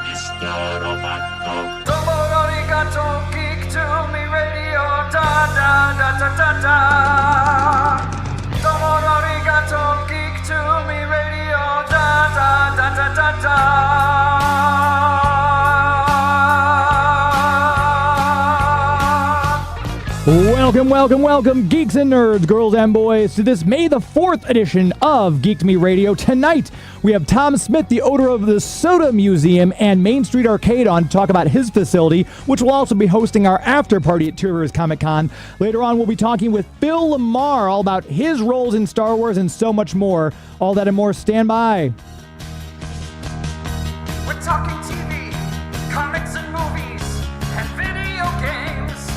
Mr. Roboto. Domo arigato, geek to me radio, da da da da da da. Domo arigato, geek to me radio, da da da da da da. Welcome, geeks and nerds, girls and boys, to this May the 4th edition of Geek to Me Radio. Tonight, we have Tom Smith, the owner of the Soda Museum and Main Street Arcade, on to talk about his facility, which will also be hosting our after party at Two Rivers Comic Con. Later on, we'll be talking with Phil LaMarr all about his roles in Star Wars and so much more. All that and more. Stand by. We're talking TV, comics and movies, and video games.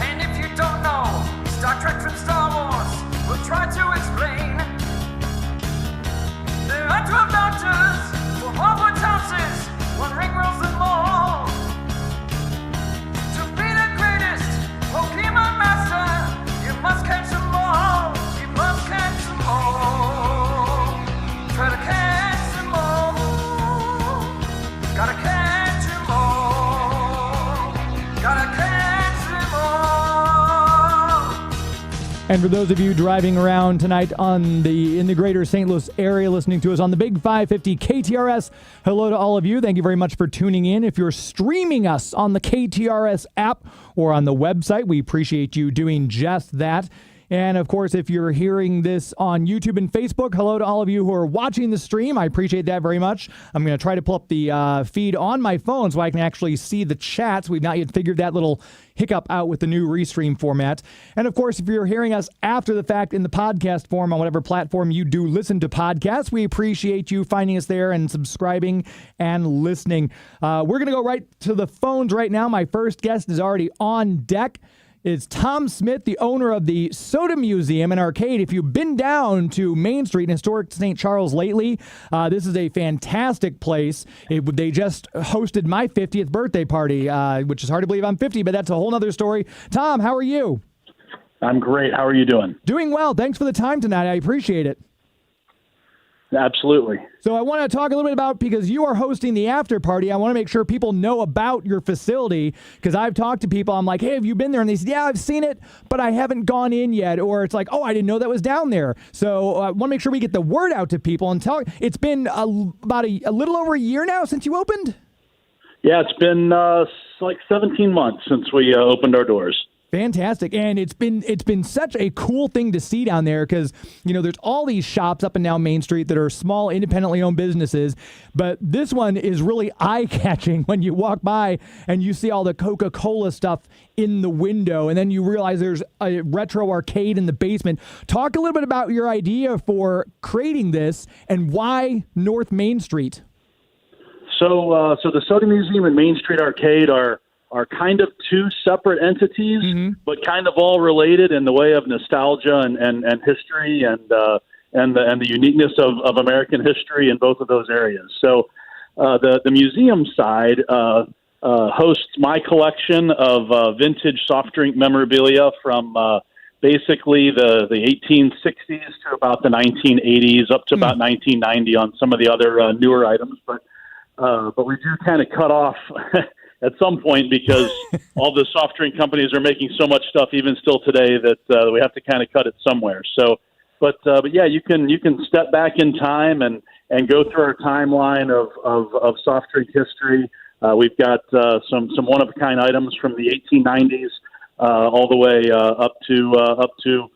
And if you don't know Star Trek from Star Wars, we'll try to explain. There are 12 doctors for Hogwarts houses, one ring rules them all. To be the greatest Pokemon master, you must catch them all. You must catch them all. Try to catch them all. Gotta catch them all. Gotta catch them all. And for those of you driving around tonight in the greater St. Louis area listening to us on the Big 550 KTRS, hello to all of you. Thank you very much for tuning in. If you're streaming us on the KTRS app or on the website, we appreciate you doing just that. And, of course, if you're hearing this on YouTube and Facebook, hello to all of you who are watching the stream. I appreciate that very much. I'm going to try to pull up the feed on my phone so I can actually see the chats. We've not yet figured that little hiccup out with the new restream format. And, of course, if you're hearing us after the fact in the podcast form on whatever platform you do listen to podcasts, we appreciate you finding us there and subscribing and listening. We're going to go right to the phones right now. My first guest is already on deck. It's Tom Smith, the owner of the Soda Museum and Arcade. If you've been down to Main Street in historic St. Charles lately, this is a fantastic place. They just hosted my 50th birthday party, which is hard to believe I'm 50, but that's a whole other story. Tom, how are you? I'm great. How are you doing? Doing well. Thanks for the time tonight. I appreciate it. Absolutely. So I want to talk a little bit about, because you are hosting the after party, I want to make sure people know about your facility, because I've talked to people. I'm like, hey, have you been there? And they said, yeah, I've seen it, but I haven't gone in yet. Or it's like, oh, I didn't know that was down there. So I want to make sure we get the word out to people and tell. It's been about a little over a year now since you opened? Yeah, it's been like 17 months since we opened our doors. Fantastic. And it's been such a cool thing to see down there, because, you know, there's all these shops up and down Main Street that are small, independently owned businesses. But this one is really eye-catching when you walk by and you see all the Coca-Cola stuff in the window, and then you realize there's a retro arcade in the basement. Talk a little bit about your idea for creating this and why North Main Street. So the Soda Museum and Main Street Arcade are kind of two separate entities, but kind of all related in the way of nostalgia and history and the uniqueness of American history in both of those areas. So the museum side hosts my collection of vintage soft drink memorabilia from basically the 1860s to about the 1980s, up to about 1990 on some of the other newer items. But we do kind of cut off at some point, because all the soft drink companies are making so much stuff even still today that we have to kind of cut it somewhere. So, but yeah, you can step back in time and go through our timeline of soft drink history. We've got some one of a kind items from the 1890s all the way up to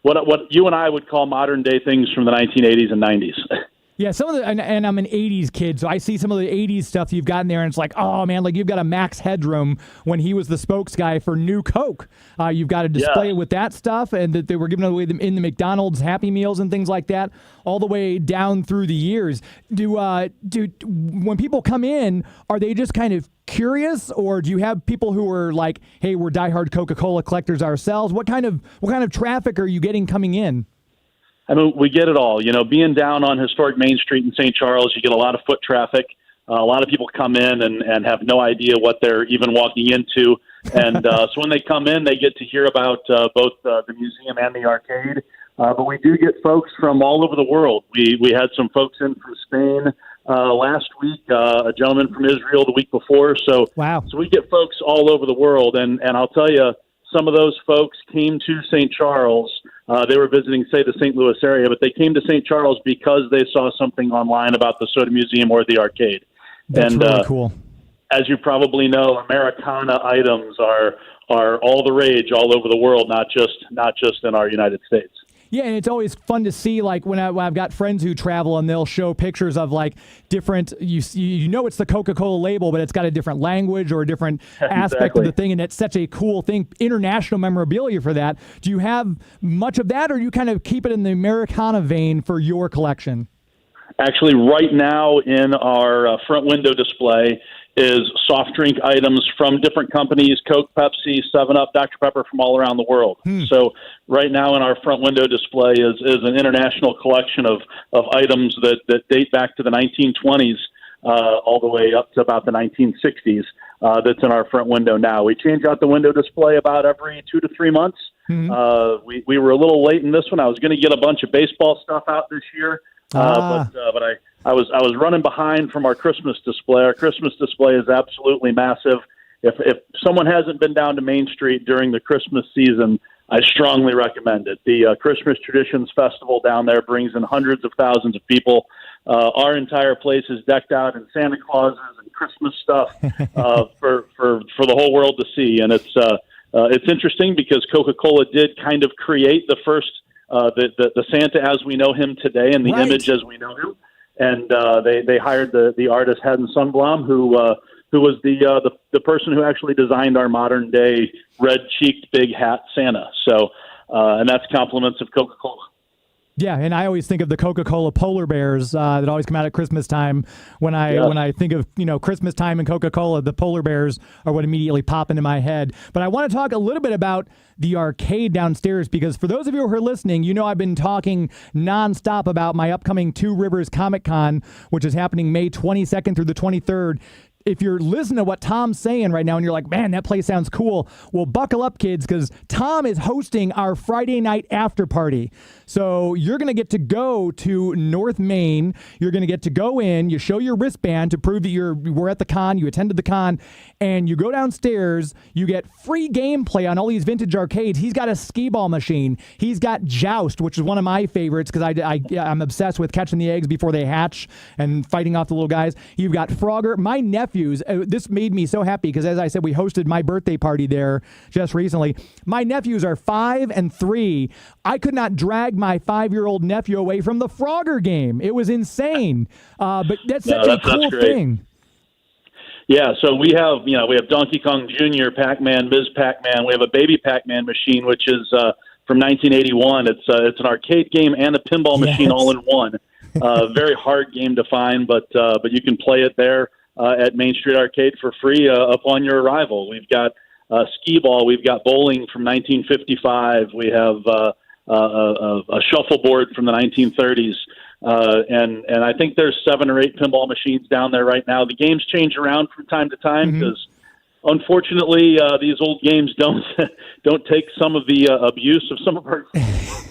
what you and I would call modern day things from the 1980s and 90s. Yeah, some of the, and I'm an 80s kid, so I see some of the 80s stuff you've got in there, and it's like, oh, man, like you've got a Max Headroom when he was the spokes guy for New Coke. You've got a display with that stuff, and that they were giving away in the McDonald's Happy Meals and things like that, all the way down through the years. Do when people come in, are they just kind of curious, or do you have people who are like, hey, we're diehard Coca-Cola collectors ourselves? What kind of traffic are you getting coming in? I mean, we get it all. You know, being down on historic Main Street in St. Charles, you get a lot of foot traffic. A lot of people come in and have no idea what they're even walking into. And so when they come in, they get to hear about both the museum and the arcade. But we do get folks from all over the world. We had some folks in from Spain last week, a gentleman from Israel the week before. So, wow. So we get folks all over the world, and I'll tell you, some of those folks came to St. Charles. They were visiting, say, the St. Louis area, but they came to St. Charles because they saw something online about the Soda Museum or the arcade. That's really cool. As you probably know, Americana items are all the rage all over the world, not just in our United States. Yeah, and it's always fun to see, like, when I've got friends who travel and they'll show pictures of, like, different, you know it's the Coca-Cola label, but it's got a different language or a different aspect of the thing, and it's such a cool thing, international memorabilia for that. Do you have much of that, or do you kind of keep it in the Americana vein for your collection? Actually, right now in our front window display is soft drink items from different companies, Coke, Pepsi, 7-Up, Dr. Pepper, from all around the world. So right now in our front window display is an international collection of items that date back to the 1920s all the way up to about the 1960s that's in our front window now. We change out the window display about every 2 to 3 months. We were a little late in this one. I was going to get a bunch of baseball stuff out this year, but I was running behind from our Christmas display. Our Christmas display is absolutely massive. If someone hasn't been down to Main Street during the Christmas season, I strongly recommend it. The Christmas Traditions Festival down there brings in hundreds of thousands of people. Our entire place is decked out in Santa Clauses and Christmas stuff for the whole world to see. And it's interesting because Coca-Cola did kind of create the first the Santa as we know him today and the image as we know him. And they hired the artist Haddon Sundblom, who was the person who actually designed our modern day red-cheeked big hat Santa. So, and that's compliments of Coca-Cola. Yeah, and I always think of the Coca-Cola polar bears that always come out at Christmas time. When I think of Christmas time and Coca-Cola, the polar bears are what immediately pop into my head. But I want to talk a little bit about the arcade downstairs, because for those of you who are listening, I've been talking nonstop about my upcoming Two Rivers Comic Con, which is happening May 22nd through the 23rd. If you're listening to what Tom's saying right now and you're like, man, that place sounds cool, well, buckle up, kids, because Tom is hosting our Friday night after party. So you're going to get to go to North Main. You're going to get to go in. You show your wristband to prove that you were at the con, you attended the con, and you go downstairs. You get free gameplay on all these vintage arcades. He's got a skee-ball machine. He's got Joust, which is one of my favorites because I'm obsessed with catching the eggs before they hatch and fighting off the little guys. You've got Frogger. My nephews, this made me so happy because, as I said, we hosted my birthday party there just recently. My nephews are 5 and 3. I could not drag my 5-year-old nephew away from the Frogger game. It was insane. But that's such a cool thing. Yeah, so we have Donkey Kong Jr., Pac-Man, Ms. Pac-Man. We have a baby Pac-Man machine, which is from 1981. It's an arcade game and a pinball machine all in one. Very hard game to find, but you can play it there at Main Street Arcade for free upon your arrival. We've got skee-ball. We've got bowling from 1955. We have a shuffleboard from the 1930s. And I think there's 7 or 8 pinball machines down there right now. The games change around from time to time because, unfortunately, these old games don't take some of the abuse of some of our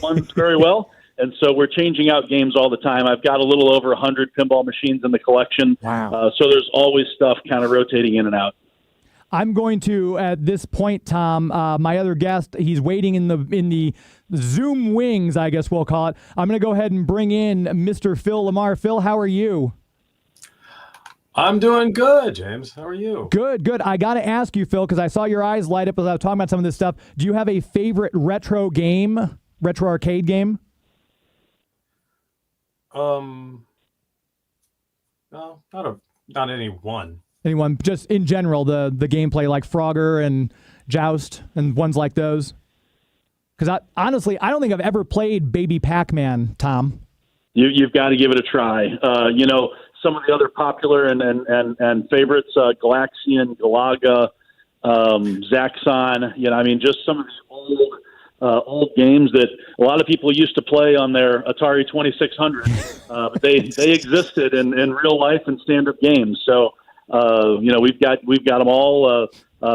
ones very well. And so we're changing out games all the time. I've got a little over 100 pinball machines in the collection. Wow. So there's always stuff kind of rotating in and out. I'm going to, at this point, Tom, my other guest, he's waiting in the Zoom wings, I guess we'll call it. I'm going to go ahead and bring in Mr. Phil LaMarr. Phil, how are you? I'm doing good, James. How are you? Good. I got to ask you, Phil, because I saw your eyes light up as I was talking about some of this stuff. Do you have a favorite retro arcade game? No, not any one. Anyone, just in general, the gameplay like Frogger and Joust and ones like those? Because honestly, I don't think I've ever played Baby Pac-Man, Tom. You've got to give it a try. Some of the other popular and favorites, Galaxian, Galaga, Zaxxon. Just some of these old games that a lot of people used to play on their Atari 2600, but they existed in real life and stand-up games. So we've got them all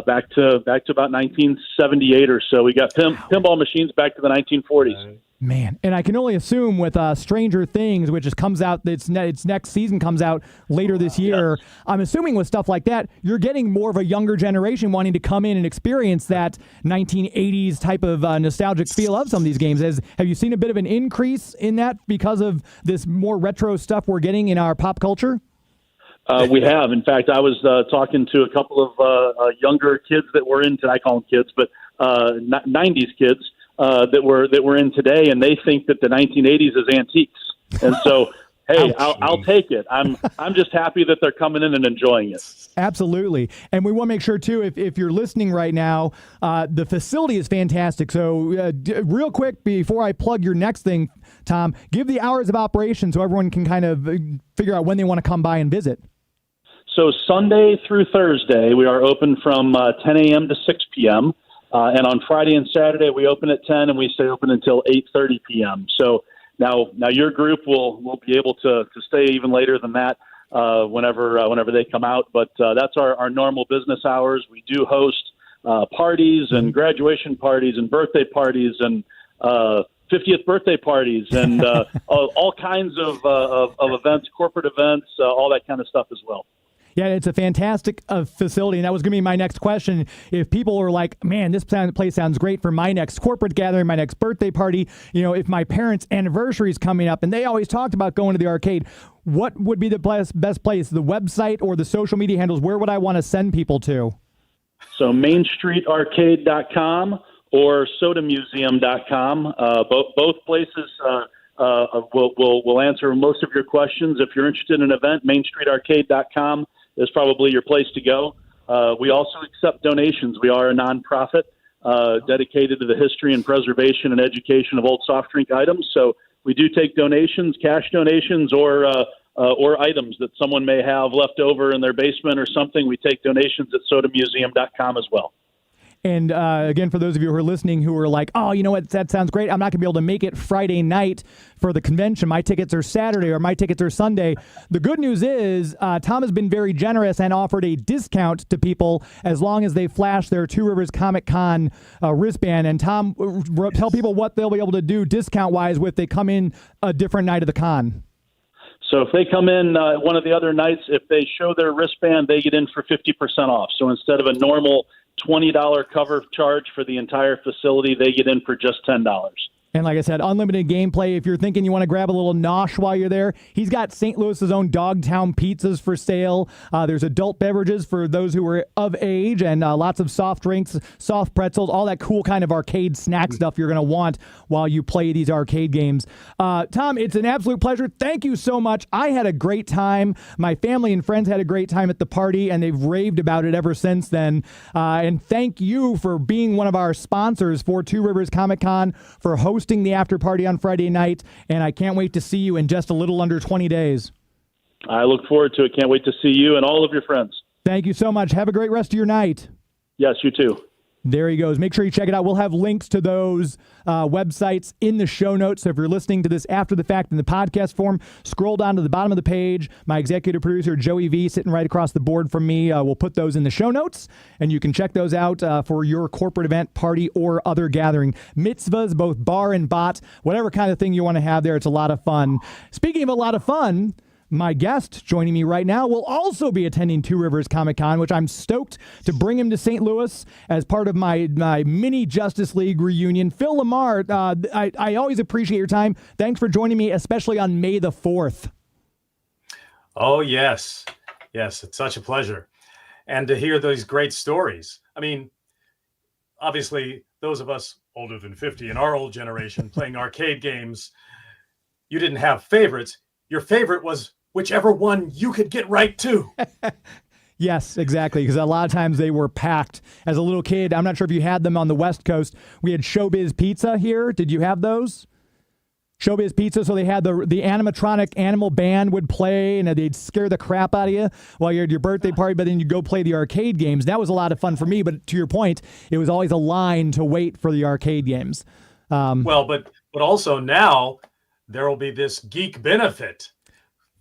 back to about 1978 or so. We got pinball machines back to the 1940s. Man, and I can only assume with Stranger Things, which comes out, its next season comes out later this year. Yes. I'm assuming with stuff like that, you're getting more of a younger generation wanting to come in and experience that 1980s type of nostalgic feel of some of these games. Have you seen a bit of an increase in that because of this more retro stuff we're getting in our pop culture? We have. In fact, I was talking to a couple of younger kids that were into, I call them kids, but 90s kids. That we're in today, and they think that the 1980s is antiques. And so, hey, I'll take it. I'm just happy that they're coming in and enjoying it. Absolutely. And we want to make sure, too, if you're listening right now, the facility is fantastic. So real quick, before I plug your next thing, Tom, give the hours of operation so everyone can kind of figure out when they want to come by and visit. So Sunday through Thursday, we are open from 10 a.m. to 6 p.m., and on Friday and Saturday, we open at 10 and we stay open until 8:30 p.m. So now your group will be able to stay even later than that whenever they come out. But that's our normal business hours. We do host parties and graduation parties and birthday parties and 50th birthday parties and all kinds of events, corporate events, all that kind of stuff as well. Yeah, it's a fantastic facility, and that was going to be my next question. If people are like, man, this place sounds great for my next corporate gathering, my next birthday party, if my parents' anniversary is coming up, and they always talked about going to the arcade, what would be the best place, the website or the social media handles? Where would I want to send people to? So mainstreetarcade.com or sodamuseum.com. Both places will answer most of your questions. If you're interested in an event, mainstreetarcade.com is probably your place to go. We also accept donations. We are a nonprofit dedicated to the history and preservation and education of old soft drink items. So we do take donations, cash donations, or items that someone may have left over in their basement or something. We take donations at sodamuseum.com as well. And again, for those of you who are listening who are like, oh, you know what, that sounds great. I'm not going to be able to make it Friday night for the convention. My tickets are Saturday or my tickets are Sunday. The good news is Tom has been very generous and offered a discount to people as long as they flash their Two Rivers Comic Con wristband. And Tom, tell people what they'll be able to do discount-wise if they come in a different night of the con. So if they come in one of the other nights, if they show their wristband, they get in for 50% off. So instead of a normal $20 cover charge for the entire facility, they get in for just $10. And like I said, unlimited gameplay. If you're thinking you want to grab a little nosh while you're there, he's got St. Louis's own Dogtown pizzas for sale. There's adult beverages for those who are of age, and lots of soft drinks, soft pretzels, all that cool kind of arcade snack stuff you're going to want while you play these arcade games. Tom, it's an absolute pleasure. Thank you so much. I had a great time. My family and friends had a great time at the party, and they've raved about it ever since then. And thank you for being one of our sponsors for Two Rivers Comic Con, for hosting the after party on Friday night, and I can't wait to see you in just a little under 20 days. I look forward to it. Can't wait to see you and all of your friends. Thank you so much. Have a great rest of your night. Yes, you too. There he goes. Make sure you check it out. We'll have links to those websites in the show notes. So if you're listening to this after the fact in the podcast form, scroll down to the bottom of the page. My executive producer, Joey V, sitting right across the board from me, will put those in the show notes, and you can check those out for your corporate event, party, or other gathering. Mitzvahs, both bar and bot, whatever kind of thing you want to have there. It's a lot of fun. Speaking of a lot of fun, my guest joining me right now will also be attending Two Rivers Comic Con, which I'm stoked to bring him to St. Louis as part of my mini Justice League reunion. Phil LaMarr, I always appreciate your time. Thanks for joining me, especially on May the 4th. Oh, yes. Yes, it's such a pleasure. And to hear those great stories. I mean, obviously, those of us older than 50 in our old generation playing arcade games, you didn't have favorites. Your favorite was whichever one you could get right to. Yes, exactly, because a lot of times they were packed. As a little kid, I'm not sure if you had them on the West Coast. We had Showbiz Pizza here. Did you have those? Showbiz Pizza, so they had the animatronic animal band would play, and they'd scare the crap out of you while you're at your birthday party, but then you go play the arcade games. That was a lot of fun for me, but to your point, it was always a line to wait for the arcade games. Well, but also now there will be this geek benefit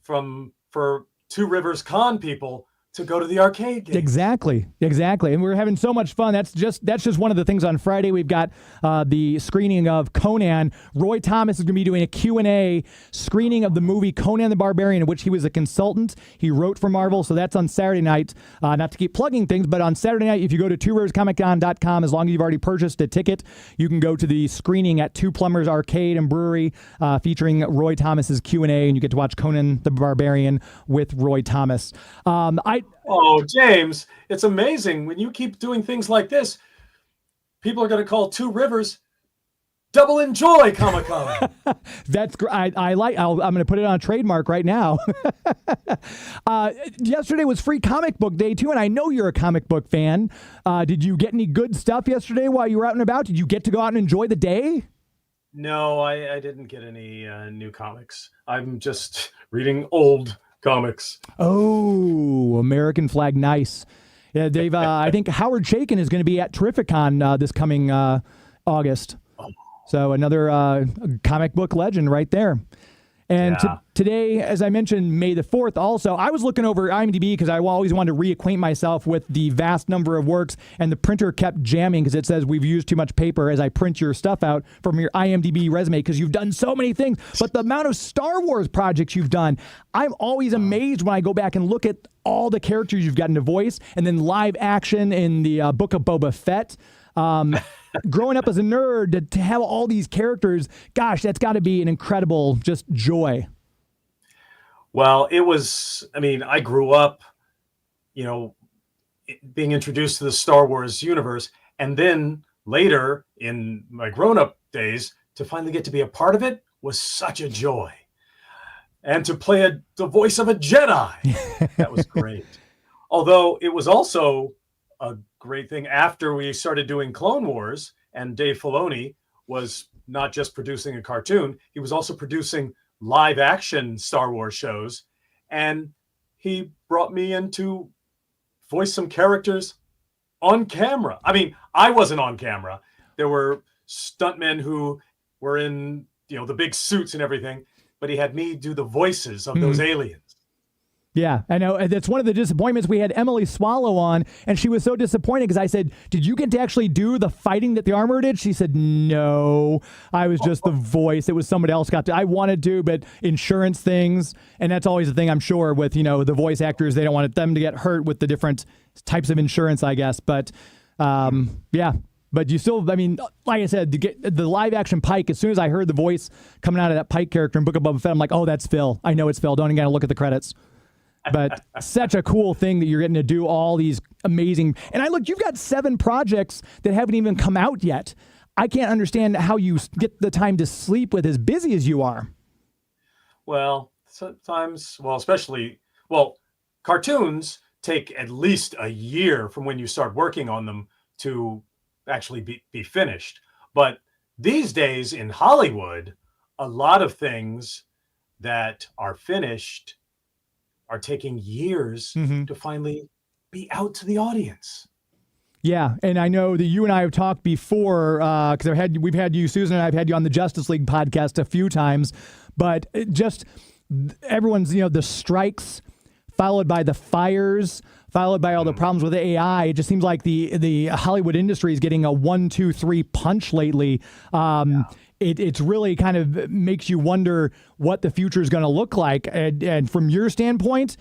for Two Rivers Con people to go to the arcade game. Exactly. And we're having so much fun. That's just one of the things. On Friday, we've got the screening of Conan. Roy Thomas is going to be doing a Q&A screening of the movie Conan the Barbarian, in which he was a consultant. He wrote for Marvel, so that's on Saturday night. Not to keep plugging things, but on Saturday night, if you go to tworiverscomiccon.com, as long as you've already purchased a ticket, you can go to the screening at Two Plumbers Arcade and Brewery, featuring Roy Thomas's Q&A, and you get to watch Conan the Barbarian with Roy Thomas. Oh, James, it's amazing when you keep doing things like this. People are going to call Two Rivers Double Enjoy Comic-Con. That's great. I'm going to put it on a trademark right now. Yesterday was Free Comic Book Day, too, and I know you're a comic book fan. Did you get any good stuff yesterday while you were out and about? Did you get to go out and enjoy the day? No, I didn't get any new comics. I'm just reading old comics. Oh, American Flag, nice. Yeah, Dave. I think Howard Chaykin is going to be at Terrificon this coming August. So another comic book legend right there. And today, as I mentioned, May the 4th also, I was looking over IMDb because I always wanted to reacquaint myself with the vast number of works, and the printer kept jamming because it says we've used too much paper as I print your stuff out from your IMDb resume because you've done so many things. But the amount of Star Wars projects you've done, I'm always amazed when I go back and look at all the characters you've gotten to voice, and then live action in the Book of Boba Fett. Growing up as a nerd, to have all these characters, gosh, that's got to be an incredible just joy. Well, it was, I grew up, being introduced to the Star Wars universe. And then later in my grown-up days, to finally get to be a part of it was such a joy. And to play the voice of a Jedi, that was great. Although it was also a great thing after we started doing Clone Wars, and Dave Filoni was not just producing a cartoon, he was also producing live action Star Wars shows, and he brought me in to voice some characters on camera. I wasn't on camera. There were stuntmen who were in the big suits and everything, but he had me do the voices of those aliens. Yeah, I know. That's one of the disappointments. We had Emily Swallow on, and she was so disappointed because I said, did you get to actually do the fighting that the armor did? She said, no, I was just the voice. It was somebody else got to. I wanted to, but insurance things, and that's always the thing, I'm sure, with, the voice actors. They don't want them to get hurt with the different types of insurance, I guess. But, yeah. But you still, like I said, to get the live action Pike, as soon as I heard the voice coming out of that Pike character in Book of Boba Fett, I'm like, oh, that's Phil. I know it's Phil. Don't even got to look at the credits. But such a cool thing that you're getting to do all these amazing. And you've got 7 projects that haven't even come out yet. I can't understand how you get the time to sleep with as busy as you are. Well, sometimes, cartoons take at least a year from when you start working on them to actually be finished. But these days in Hollywood, a lot of things that are finished are taking years to finally be out to the audience. Yeah, and I know that you and I have talked before because we've had you, Susan, and I've had you on the Justice League podcast a few times, but just everyone's, the strikes followed by the fires, followed by all the problems with AI. It just seems like the Hollywood industry is getting a 1, 2, 3 punch lately. It's really kind of makes you wonder what the future is going to look like. And from your standpoint,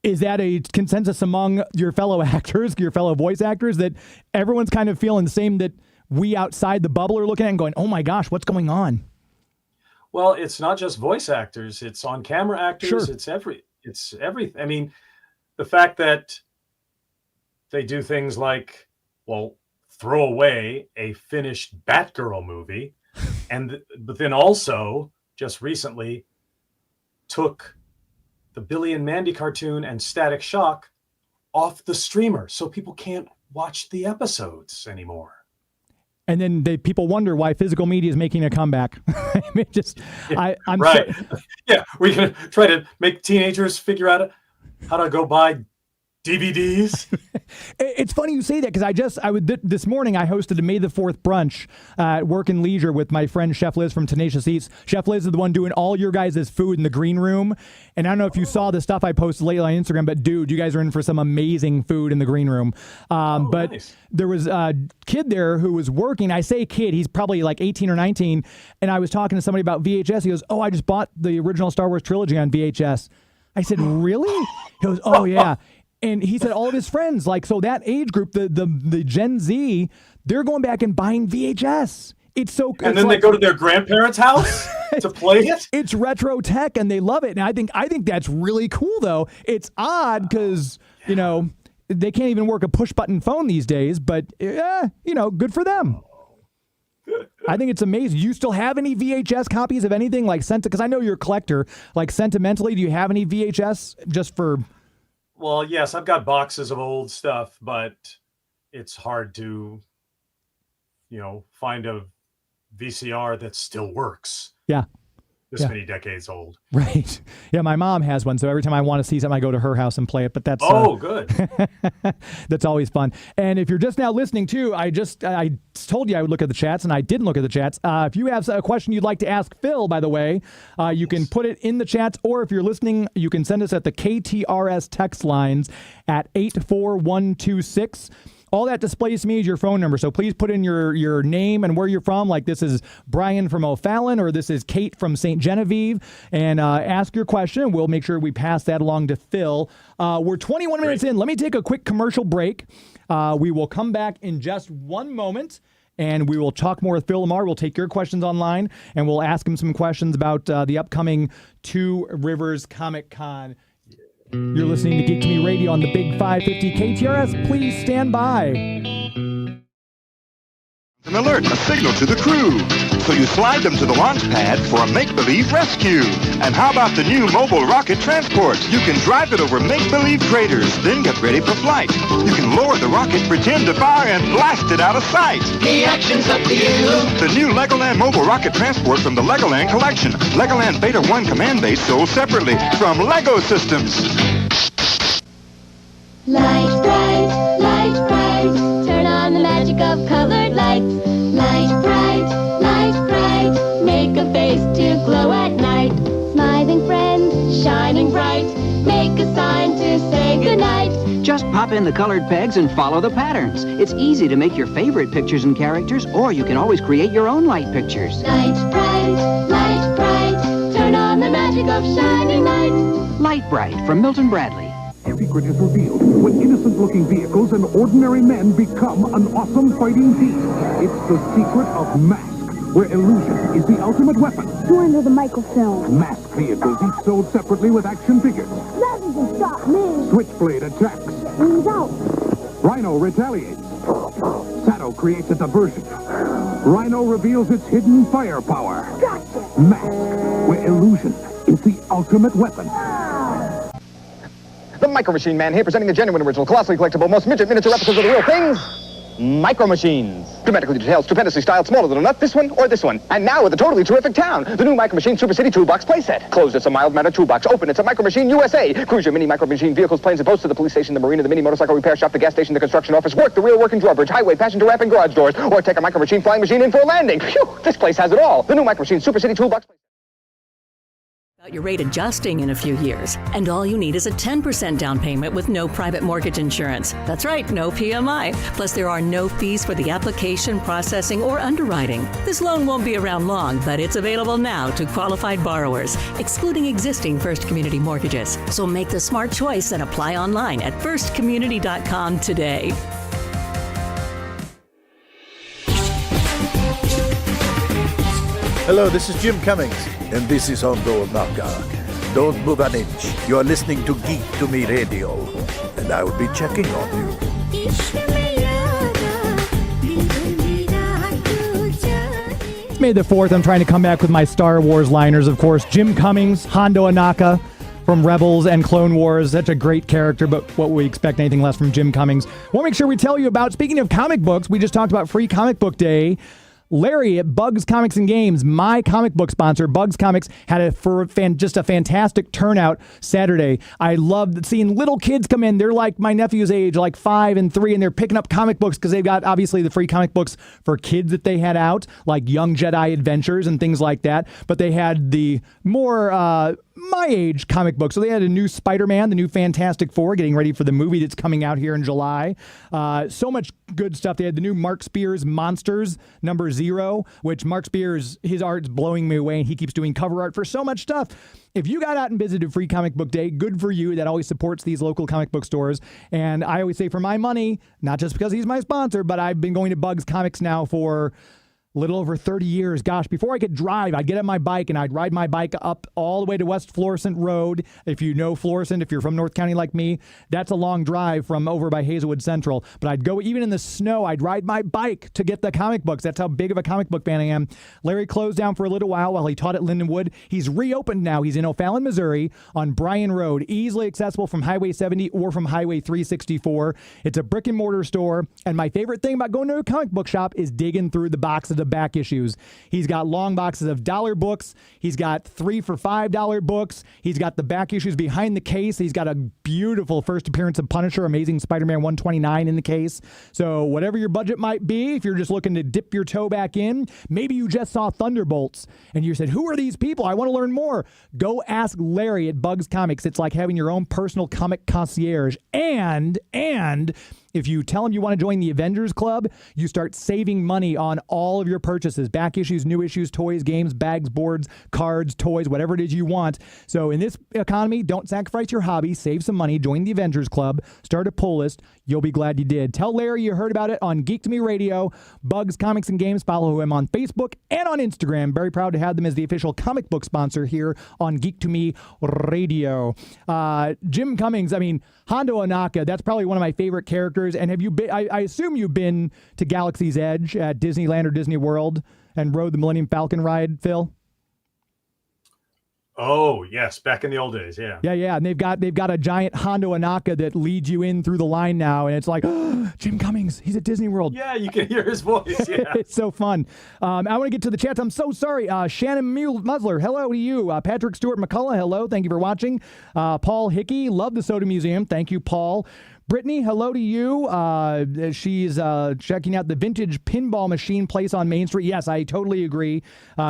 is that a consensus among your fellow actors, your fellow voice actors, that everyone's kind of feeling the same, that we outside the bubble are looking at and going, oh my gosh, what's going on? Well, it's not just voice actors. It's on camera actors. Sure. It's everything. The fact that they do things like, throw away a finished Batgirl movie, but then also just recently took the Billy and Mandy cartoon and Static Shock off the streamer, so people can't watch the episodes anymore. And then people wonder why physical media is making a comeback. I'm right. Yeah, we're gonna try to make teenagers figure out how to go buy DVDs. It's funny you say that because this morning I hosted a May the 4th brunch at Work and Leisure with my friend Chef Liz from Tenacious Eats. Chef Liz is the one doing all your guys' food in the green room. And I don't know if you saw the stuff I posted lately on Instagram, but dude, you guys are in for some amazing food in the green room. But nice. There was a kid there who was working. I say kid, he's probably like 18 or 19. And I was talking to somebody about VHS. He goes, I just bought the original Star Wars trilogy on VHS. I said, really? He goes, oh, yeah. And he said all of his friends, like, so that age group, the Gen Z, they're going back and buying VHS. It's so cool. And then they go to their grandparents' house to play it? It's retro tech, and they love it. And I think that's really cool, though. It's odd because, they can't even work a push-button phone these days, but, good for them. I think it's amazing. Do you still have any VHS copies of anything like because I know you're a collector. Like sentimentally, do you have any VHS just for... Well, yes, I've got boxes of old stuff, but it's hard to, find a VCR that still works. Yeah. This many decades old. Right. Yeah, my mom has one, so every time I want to see something, I go to her house and play it. But that's good. That's always fun. And if you're just now listening too, I told you I would look at the chats, and I didn't look at the chats. If you have a question you'd like to ask Phil, by the way, you can put it in the chats, or if you're listening, you can send us at the KTRS text lines at 84126. All that displays to me is your phone number. So please put in your name and where you're from. Like this is Brian from O'Fallon, or this is Kate from St. Genevieve. And ask your question. We'll make sure we pass that along to Phil. We're 21 minutes in. Let me take a quick commercial break. We will come back in just one moment, and we will talk more with Phil LaMarr. We'll take your questions online, and we'll ask him some questions about the upcoming Two Rivers Comic Con. You're listening to Geek to Me Radio on the Big 550 KTRS. Please stand by. An alert, a signal to the crew. So you slide them to the launch pad for a make-believe rescue. And how about the new mobile rocket transport? You can drive it over make-believe craters, then get ready for flight. You can lower the rocket, pretend to fire, and blast it out of sight. The action's up to you. The new Legoland mobile rocket transport from the Legoland collection. Legoland Beta 1 command base sold separately from Lego Systems. Light bright, turn on the magic of colored lights. Light bright, make a face to glow at night. Smiling friend, shining bright, make a sign to say goodnight. Just pop in the colored pegs and follow the patterns. It's easy to make your favorite pictures and characters, or you can always create your own light pictures. Light bright, turn on the magic of shining light. Light Bright from Milton Bradley. A secret is revealed when innocent-looking vehicles and ordinary men become an awesome fighting team. It's the secret of Mask, where illusion is the ultimate weapon. Join with the microfilm. Mask vehicles each sold separately with action figures. That doesn't stop me. Switchblade attacks. He's out. Rhino retaliates. Sato creates a diversion. Rhino reveals its hidden firepower. Gotcha. Mask, where illusion is the ultimate weapon. The Micro Machine Man here, presenting the genuine, original, colossally collectible, most midget miniature replicas of the real things. Micro Machines. Dramatically detailed, stupendously styled, smaller than a nut, this one or this one. And now with a totally terrific town, the new Micro Machine Super City Toolbox playset. Closed, it's a mild mannered toolbox. Open, it's a Micro Machine USA. Cruise your mini Micro Machine vehicles, planes, and boats to the police station, the marina, the mini motorcycle repair shop, the gas station, the construction office, work, the real working drawbridge, highway, passenger ramp, and garage doors. Or take a Micro Machine flying machine in for a landing. Phew, this place has it all. The new Micro Machine Super City Toolbox playset. Your rate adjusting in a few years, and all you need is a 10% down payment with no private mortgage insurance. That's right, no PMI. Plus, there are no fees for the application, processing, or underwriting. This loan won't be around long, but it's available now to qualified borrowers, excluding existing First Community mortgages. So make the smart choice and apply online at firstcommunity.com today. Hello, this is Jim Cummings, and this is Hondo Naka. Don't move an inch. You're listening to Geek to Me Radio, and I will be checking on you. May the 4th, I'm trying to come back with my Star Wars liners, of course. Jim Cummings, Hondo Anaka from Rebels and Clone Wars. Such a great character, but what we expect anything less from Jim Cummings. We'll make sure we tell you about, speaking of comic books, we just talked about Free Comic Book Day Larry at Bugs Comics and Games, my comic book sponsor. Bugs Comics had just a fantastic turnout Saturday. I loved seeing little kids come in. They're like my nephew's age, like 5 and 3, and they're picking up comic books because they've got obviously the free comic books for kids that they had out, like Young Jedi Adventures and things like that. But they had the more my age comic book. So they had a new Spider-Man, the new Fantastic Four, getting ready for the movie that's coming out here in July. So much good stuff. They had the new Mark Spears Monsters #0, which Mark Spears, his art's blowing me away, and he keeps doing cover art for so much stuff. If you got out and visited Free Comic Book Day, good for you. That always supports these local comic book stores. And I always say, for my money, not just because he's my sponsor, but I've been going to Bugs Comics now for little over 30 years. Gosh, before I could drive, I'd get on my bike and I'd ride my bike up all the way to West Florissant Road. If you know Florissant, if you're from North County like me, that's a long drive from over by Hazelwood Central. But I'd go, even in the snow, I'd ride my bike to get the comic books. That's how big of a comic book fan I am. Larry closed down for a little while he taught at Lindenwood. He's reopened now. He's in O'Fallon, Missouri on Bryan Road, easily accessible from Highway 70 or from Highway 364. It's a brick and mortar store. And my favorite thing about going to a comic book shop is digging through the boxes of back issues. He's got long boxes of dollar books. He's got 3 for $5 books. He's got the back issues behind the case. He's got a beautiful first appearance of Punisher, Amazing Spider-Man 129 in the case. So whatever your budget might be, if you're just looking to dip your toe back in, maybe you just saw Thunderbolts and you said, who are these people? I want to learn more. Go ask Larry at Bugs Comics. It's like having your own personal comic concierge. And if you tell him you want to join the Avengers Club, you start saving money on all of your purchases. Back issues, new issues, toys, games, bags, boards, cards, toys, whatever it is you want. So in this economy, don't sacrifice your hobby. Save some money. Join the Avengers Club. Start a pull list. You'll be glad you did. Tell Larry you heard about it on Geek to Me Radio. Bugs Comics and Games. Follow him on Facebook and on Instagram. Very proud to have them as the official comic book sponsor here on Geek to Me Radio. Jim Cummings, Hondo Ohnaka, that's probably one of my favorite characters. And have you been, I assume you've been to Galaxy's Edge at Disneyland or Disney World and rode the Millennium Falcon ride, Phil? Oh, yes. Back in the old days. Yeah. Yeah. And they've got a giant Hondo Ohnaka that leads you in through the line now. And it's like, oh, Jim Cummings, he's at Disney World. Yeah, you can hear his voice. Yeah. It's so fun. I want to get to the chats. I'm so sorry. Shannon Musler, hello to you. Patrick Stewart McCullough, hello. Thank you for watching. Paul Hickey, love the Soda Museum. Thank you, Paul. Brittany, hello to you. She's checking out the vintage pinball machine place on Main Street. Yes, I totally agree.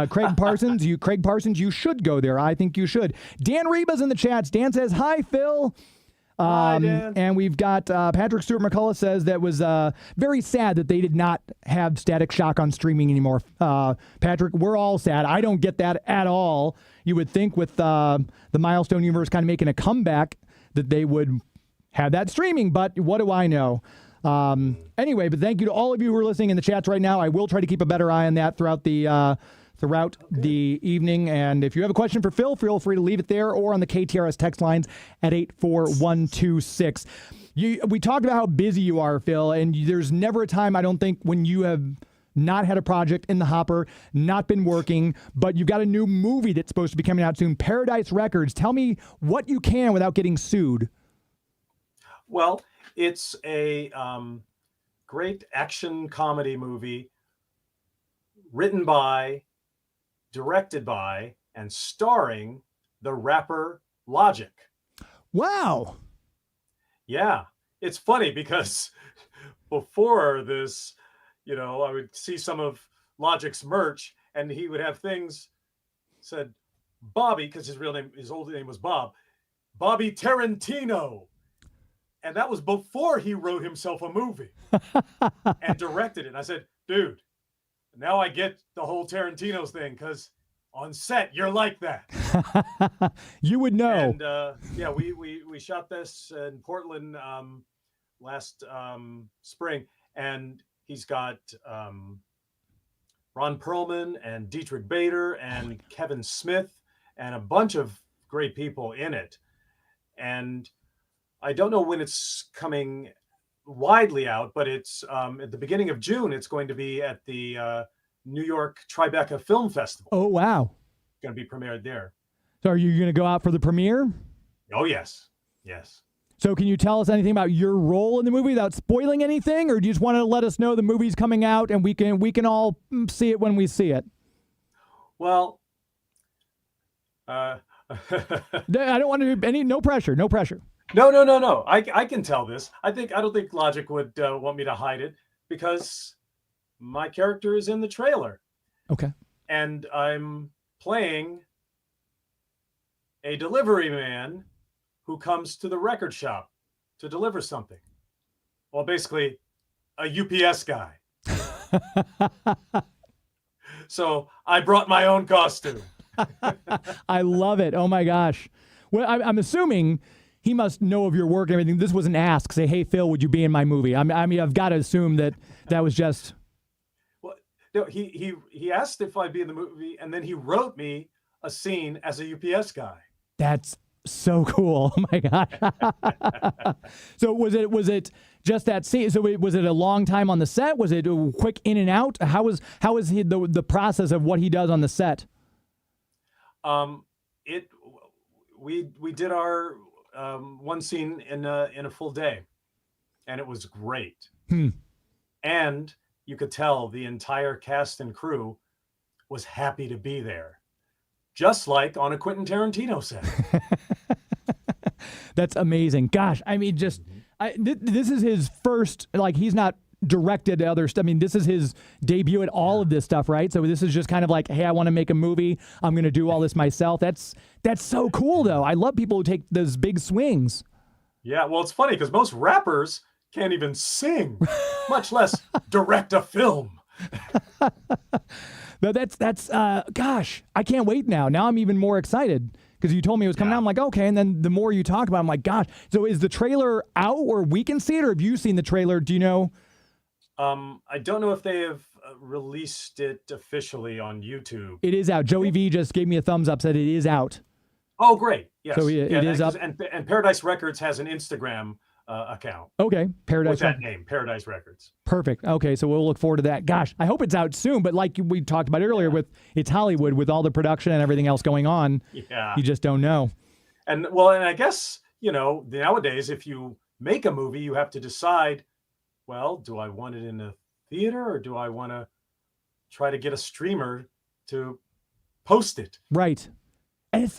Craig Parsons, you should go there. I think you should. Dan Reba's in the chats. Dan says, hi, Phil. Hi, Dan. And we've got Patrick Stewart McCullough says that was very sad that they did not have Static Shock on streaming anymore. Patrick, we're all sad. I don't get that at all. You would think with the Milestone universe kind of making a comeback that they would have that streaming, but what do I know? Anyway, but thank you to all of you who are listening in the chats right now. I will try to keep a better eye on that throughout the evening. And if you have a question for Phil, feel free to leave it there or on the KTRS text lines at 84126. We talked about how busy you are, Phil, and there's never a time, I don't think, when you have not had a project in the hopper, not been working, but you've got a new movie that's supposed to be coming out soon, Paradise Records. Tell me what you can without getting sued. Well, it's a great action comedy movie written by, directed by, and starring the rapper Logic. Wow. Yeah. It's funny because before this, I would see some of Logic's merch and he would have things said Bobby, because his old name was Bobby Tarantino. And that was before he wrote himself a movie and directed it. And I said, dude, now I get the whole Tarantino's thing, because on set, you're like that. You would know. And we shot this in Portland last spring. And he's got Ron Perlman and Dietrich Bader and Kevin Smith and a bunch of great people in it. And I don't know when it's coming widely out, but it's at the beginning of June. It's going to be at the New York Tribeca Film Festival. Oh, wow. Going to be premiered there. So are you going to go out for the premiere? Oh, yes. Yes. So can you tell us anything about your role in the movie without spoiling anything, or do you just want to let us know the movie's coming out and we can all see it when we see it? Well, I don't want to do no pressure. No. I can tell this. I don't think Logic would want me to hide it because my character is in the trailer. Okay. And I'm playing a delivery man who comes to the record shop to deliver something. Well, basically, a UPS guy. So I brought my own costume. I love it. Oh my gosh. Well, I'm assuming he must know of your work and everything. This was an ask. Say, hey, Phil, would you be in my movie? I mean, I've got to assume that was just. Well, no, he asked if I'd be in the movie, and then he wrote me a scene as a UPS guy. That's so cool. Oh my gosh. So was it just that scene? So was it a long time on the set? Was it a quick in and out? How was the process of what he does on the set? We did our one scene in a full day, and it was great. And you could tell the entire cast and crew was happy to be there, just like on a Quentin Tarantino set. That's amazing. Gosh, I mean, just this is his first. Like, he's not directed other stuff. I mean, this is his debut at all of this stuff, right? So this is just kind of like, hey, I want to make a movie. I'm going to do all this myself. That's so cool, though. I love people who take those big swings. Yeah, well, it's funny because most rappers can't even sing, much less direct a film. No, that's gosh, I can't wait now. Now I'm even more excited because you told me it was coming out. I'm like, okay. And then the more you talk about it, I'm like, gosh. So is the trailer out or we can see it, or have you seen the trailer? Do you know? I don't know if they have released it officially on YouTube. It is out. Joey V just gave me a thumbs up, said it is out. Oh, great. Yes. So it is up. And Paradise Records has an Instagram account. Okay. With that name, Paradise Records. Perfect. Okay. So we'll look forward to that. Gosh, I hope it's out soon. But like we talked about earlier, with it's Hollywood, with all the production and everything else going on, you just don't know. And I guess, nowadays, if you make a movie, you have to decide, well, do I want it in a theater or do I want to try to get a streamer to post it? Right. And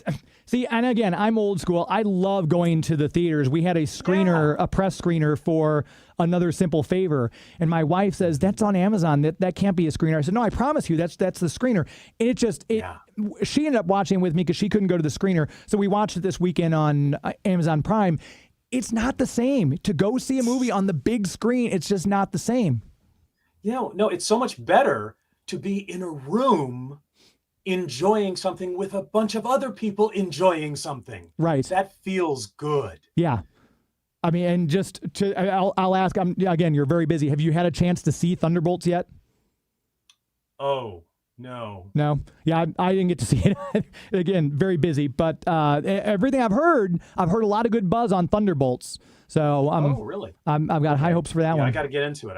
and again, I'm old school. I love going to the theaters. We had a screener, a press screener for Another Simple Favor. And my wife says, that's on Amazon. That can't be a screener. I said, no, I promise you, that's the screener. And she ended up watching it with me because she couldn't go to the screener. So we watched it this weekend on Amazon Prime. It's not the same. To go see a movie on the big screen, it's just not the same. No, it's so much better to be in a room enjoying something with a bunch of other people enjoying something. Right. That feels good. Yeah. I mean, and just I'll ask, again, you're very busy. Have you had a chance to see Thunderbolts yet? Oh, no. No? Yeah, I didn't get to see it. Again, very busy. But everything I've heard a lot of good buzz on Thunderbolts. So really? I've got high hopes for that one. I got to get into it.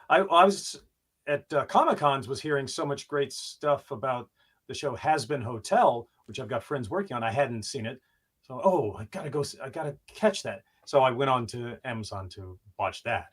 I was at Comic-Cons was hearing so much great stuff about the show Has Been Hotel, which I've got friends working on. I hadn't seen it. So, I got to catch that. So I went on to Amazon to watch that.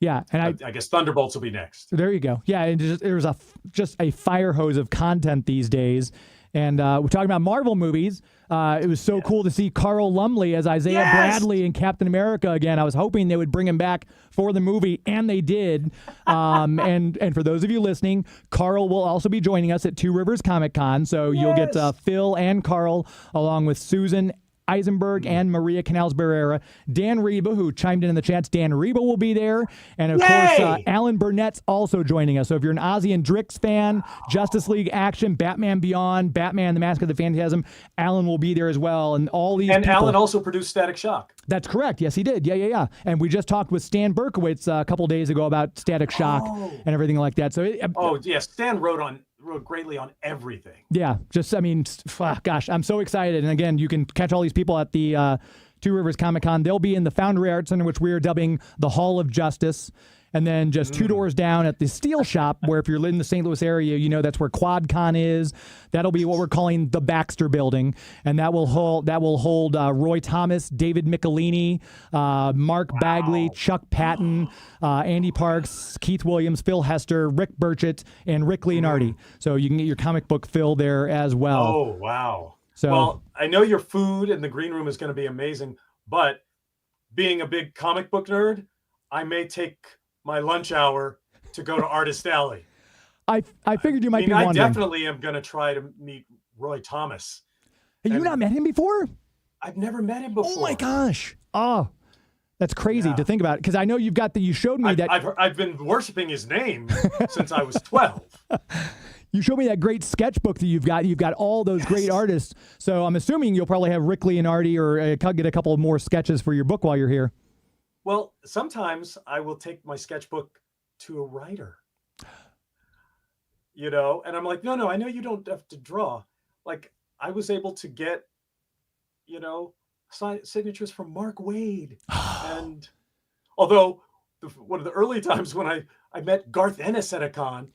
Yeah, and I guess Thunderbolts will be next. There you go. Yeah, and there was just a fire hose of content these days. And we're talking about Marvel movies. It was so cool to see Carl Lumbly as Isaiah Bradley in Captain America again. I was hoping they would bring him back for the movie, and they did. And for those of you listening, Carl will also be joining us at Two Rivers Comic Con. So you'll get Phil and Carl along with Susan Eisenberg and Maria Canals-Barrera. Dan Reba, who chimed in the chats, Dan Reba will be there. And, of course, Alan Burnett's also joining us. So if you're an Ozzy and Drix fan, Justice League Action, Batman Beyond, Batman, The Mask of the Phantasm, Alan will be there as well. And all these people. Alan also produced Static Shock. That's correct. Yes, he did. Yeah. And we just talked with Stan Berkowitz a couple days ago about Static Shock and everything like that. So Stan wrote greatly on everything. Yeah, gosh, I'm so excited. And again, you can catch all these people at the Two Rivers Comic Con. They'll be in the Foundry Arts Center, which we are dubbing the Hall of Justice. And then just 2 doors down at the Steel Shop, where if you're in the St. Louis area, you know that's where QuadCon is. That'll be what we're calling the Baxter Building, and that will hold Roy Thomas, David Michelini, Mark Bagley, Chuck Patton, Andy Parks, Keith Williams, Phil Hester, Rick Burchett, and Rick Leonardi. So you can get your comic book fill there as well. Oh, wow. So, well, I know your food in the green room is going to be amazing, but being a big comic book nerd, I may take my lunch hour to go to Artist Alley. I figured you might be wondering. I definitely am going to try to meet Roy Thomas. Have you not met him before? I've never met him before. Oh my gosh. Oh, that's crazy to think about. Because I know you showed me that. I've been worshiping his name since I was 12. You showed me that great sketchbook that you've got. You've got all those great artists. So I'm assuming you'll probably have Rick Leonardi or get a couple more sketches for your book while you're here. Well, sometimes I will take my sketchbook to a writer, and I'm like, no, I know you don't have to draw. Like, I was able to get, signatures from Mark Waid. And although one of the early times when I met Garth Ennis at a con,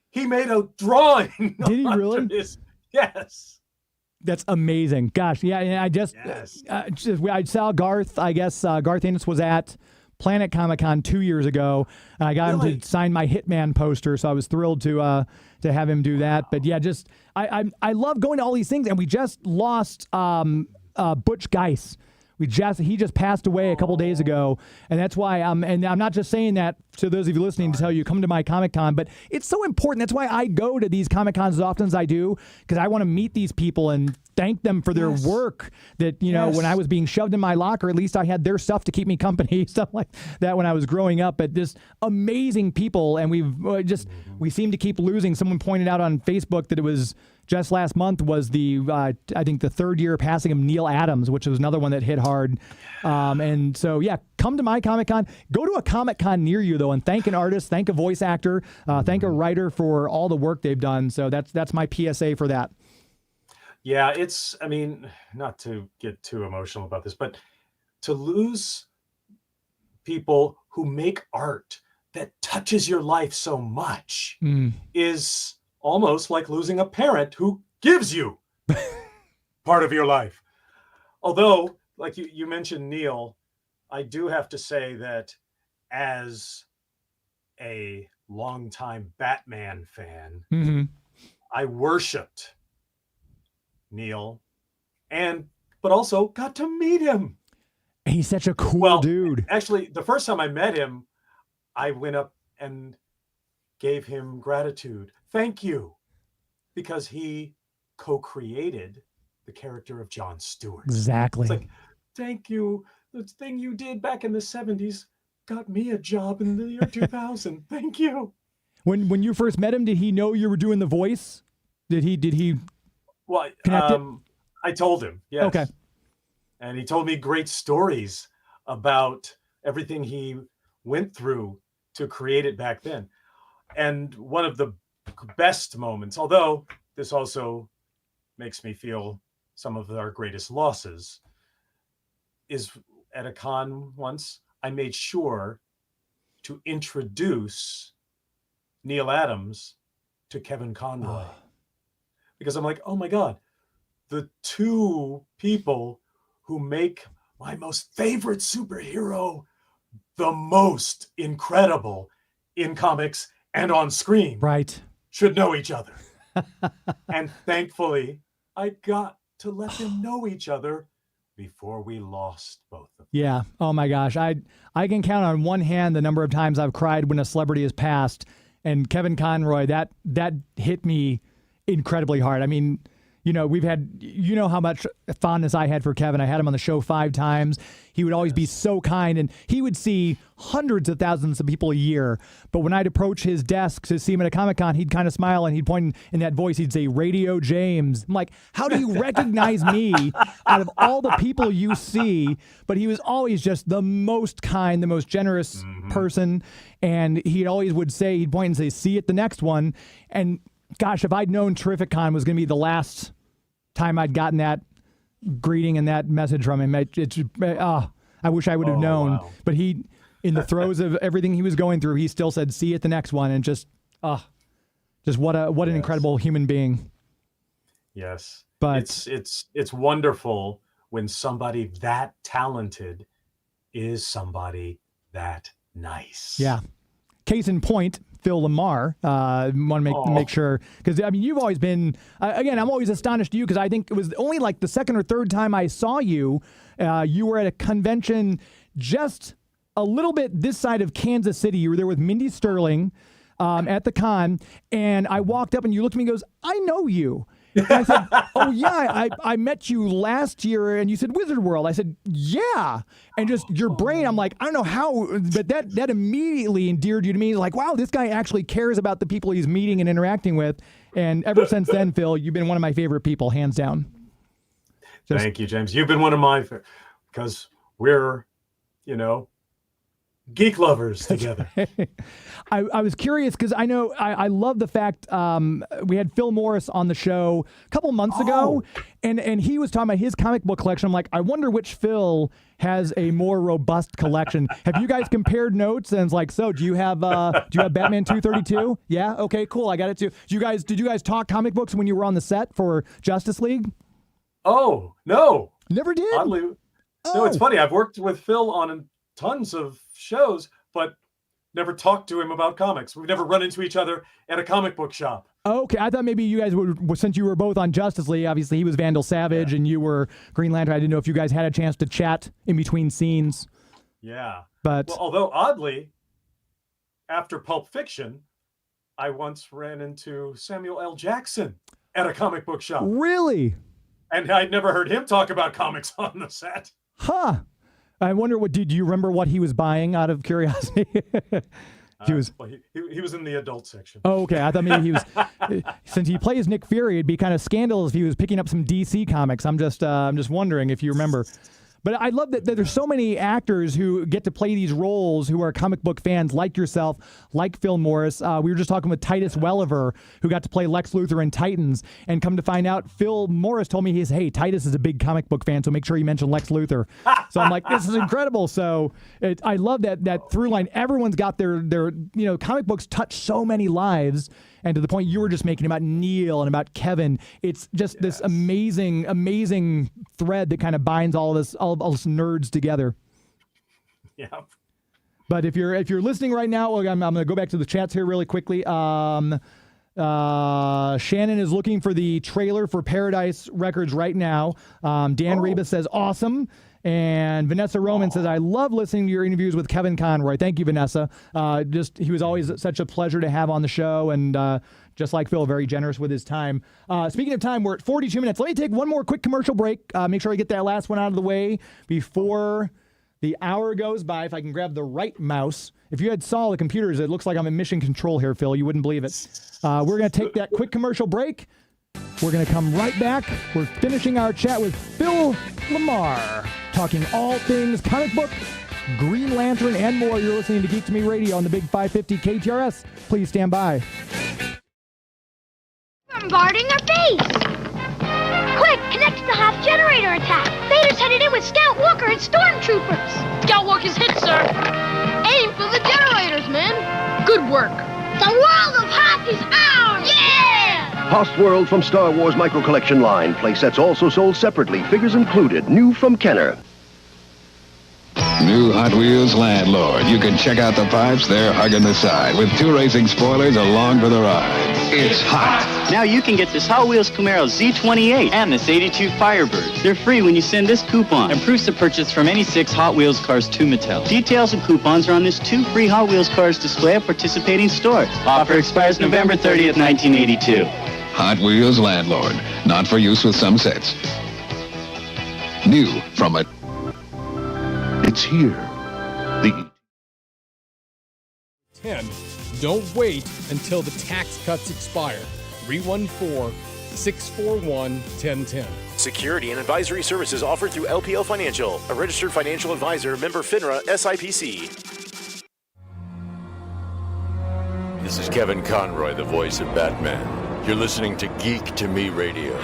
he made a drawing. Did he really? Yes. That's amazing. Gosh, yeah. And I saw Garth. I guess Garth Ennis was at Planet Comic-Con 2 years ago, and I got him to sign my Hitman poster. So I was thrilled to have him do that. But yeah, I love going to all these things, and we just lost Butch Geis. He just passed away a couple days ago, and that's why and I'm not just saying that to those of you listening to tell you come to my Comic-Con, but it's so important. That's why I go to these Comic-Cons as often as I do, because I want to meet these people and thank them for their work. That when I was being shoved in my locker, at least I had their stuff to keep me company, stuff like that when I was growing up. But just amazing people, and we seem to keep losing. Someone pointed out on Facebook that it was just last month was I think the 3rd year passing of Neal Adams, which was another one that hit hard. And so, yeah, come to my Comic-Con. Go to a Comic-Con near you, though, and thank an artist, thank a voice actor, thank a writer for all the work they've done. So that's my PSA for that. Yeah, not to get too emotional about this, but to lose people who make art that touches your life so much is almost like losing a parent who gives you part of your life. Although, like you mentioned, Neal, I do have to say that as a longtime Batman fan, I worshipped Neal, but also got to meet him. He's such a cool dude. Actually, the first time I met him, I went up and gave him gratitude. Thank you. Because he co-created the character of John Stewart. Exactly. It's like, thank you. The thing you did back in the 70s got me a job in the year 2000. Thank you. When you first met him, did he know you were doing the voice? Did he? Well, I told him, yes. Okay. And he told me great stories about everything he went through to create it back then. And one of the best moments, although this also makes me feel some of our greatest losses, is at a con once, I made sure to introduce Neal Adams to Kevin Conroy. Because I'm like, oh my God, the two people who make my most favorite superhero the most incredible in comics and on screen, right, should know each other. And thankfully, I got to let them know each other before we lost both of them. Yeah. Oh my gosh. I can count on one hand the number of times I've cried when a celebrity has passed. And Kevin Conroy, that hit me incredibly hard. I mean, we've had, how much fondness I had for Kevin. I had him on the show 5 times. He would always be so kind, and he would see hundreds of thousands of people a year. But when I'd approach his desk to see him at a Comic-Con, he'd kind of smile and he'd point in that voice. He'd say, Radio James. I'm like, how do you recognize me out of all the people you see? But he was always just the most kind, the most generous person. And he always would say, he'd point and say, see you at the next one. And gosh, if I'd known Terrificon was going to be the last time I'd gotten that greeting and that message from him, I wish I would have known. Wow. But he in the throes of everything he was going through, he still said, "See you at the next one," and just what an incredible human being. Yes, but it's wonderful when somebody that talented is somebody that nice. Yeah. Case in point, Phil LaMarr. Want to make sure, because I mean, you've always been. Again, I'm always astonished to you because I think it was only like the second or third time I saw you. You were at a convention just a little bit this side of Kansas City. You were there with Mindy Sterling at the con, and I walked up and you looked at me and goes, "I know you." And I said, "Oh yeah, I met you last year," and you said Wizard World. I said, "Yeah," and just your brain. I'm like, I don't know how, but that immediately endeared you to me. Like, wow, this guy actually cares about the people he's meeting and interacting with. And ever since then, Phil, you've been one of my favorite people, hands down. Thank you, James. You've been one of my, because we're, geek lovers together. I was curious because I know I love the fact we had Phil Morris on the show a couple months ago, and he was talking about his comic book collection. I'm like, I wonder which Phil has a more robust collection. Have you guys compared notes? And it's like, so do you have Batman 232? Yeah, okay, cool. I got it too. Did you guys talk comic books when you were on the set for Justice League? Oh no, never did. Oddly, no. It's funny. I've worked with Phil on tons of shows, but never talked to him about comics. We've never run into each other at a comic book shop. Okay, I thought maybe you guys would, since you were both on Justice League, obviously he was Vandal Savage and you were Green Lantern. I didn't know if you guys had a chance to chat in between scenes. Yeah. But although oddly, after Pulp Fiction, I once ran into Samuel L. Jackson at a comic book shop. Really? And I'd never heard him talk about comics on the set. Huh. I wonder did you remember what he was buying out of curiosity? He was in the adult section. Oh, okay. I thought maybe he was, since he plays Nick Fury, it'd be kind of scandalous if he was picking up some DC comics. I'm just wondering if you remember. But I love that there's so many actors who get to play these roles who are comic book fans like yourself, like Phil Morris. We were just talking with Titus Welliver, who got to play Lex Luthor in Titans. And come to find out, Phil Morris told me, hey, Titus is a big comic book fan, so make sure you mention Lex Luthor. So I'm like, this is incredible. So I love that through line. Everyone's got their comic books touch so many lives. And to the point you were just making about Neal and about Kevin, it's just this amazing, amazing thread that kind of binds all of us nerds together. Yeah. But if you're listening right now, I'm going to go back to the chats here really quickly. Shannon is looking for the trailer for Paradise Records right now. Dan Reba says awesome. And Vanessa Roman says, I love listening to your interviews with Kevin Conroy. Thank you, Vanessa. He was always such a pleasure to have on the show. And just like Phil, very generous with his time. Speaking of time, we're at 42 minutes. Let me take one more quick commercial break. Make sure I get that last one out of the way before the hour goes by. If I can grab the right mouse. If you had saw the computers, it looks like I'm in mission control here, Phil. You wouldn't believe it. We're going to take that quick commercial break. We're going to come right back. We're finishing our chat with Phil LaMarr, talking all things comic book, Green Lantern, and more. You're listening to Geek to Me Radio on the Big 550 KTRS. Please stand by. Bombarding our base! Quick, connect to the Hoth generator attack! Vader's headed in with Scout Walker and stormtroopers! Scout Walker's hit, sir! Aim for the generators, men! Good work! The world of Hoth is ours! Yeah! Hoth World from Star Wars Micro Collection line. Playsets also sold separately, figures included. New from Kenner. New Hot Wheels Landlord. You can check out the pipes, they're hugging the side, with 2 racing spoilers along for the ride. It's hot. Now you can get this Hot Wheels Camaro Z28 and this 82 Firebird. They're free when you send this coupon and proofs of purchase from any 6 Hot Wheels cars to Mattel. Details and coupons are on this 2 free Hot Wheels cars display at participating stores. Offer expires November 30th, 1982. Hot Wheels Landlord. Not for use with some sets. New from a... It's here. The 10. Don't wait until the tax cuts expire. 314-641-1010. Security and advisory services offered through LPL Financial, a registered financial advisor, member FINRA, SIPC. This is Kevin Conroy, the voice of Batman. You're listening to Geek to Me Radio.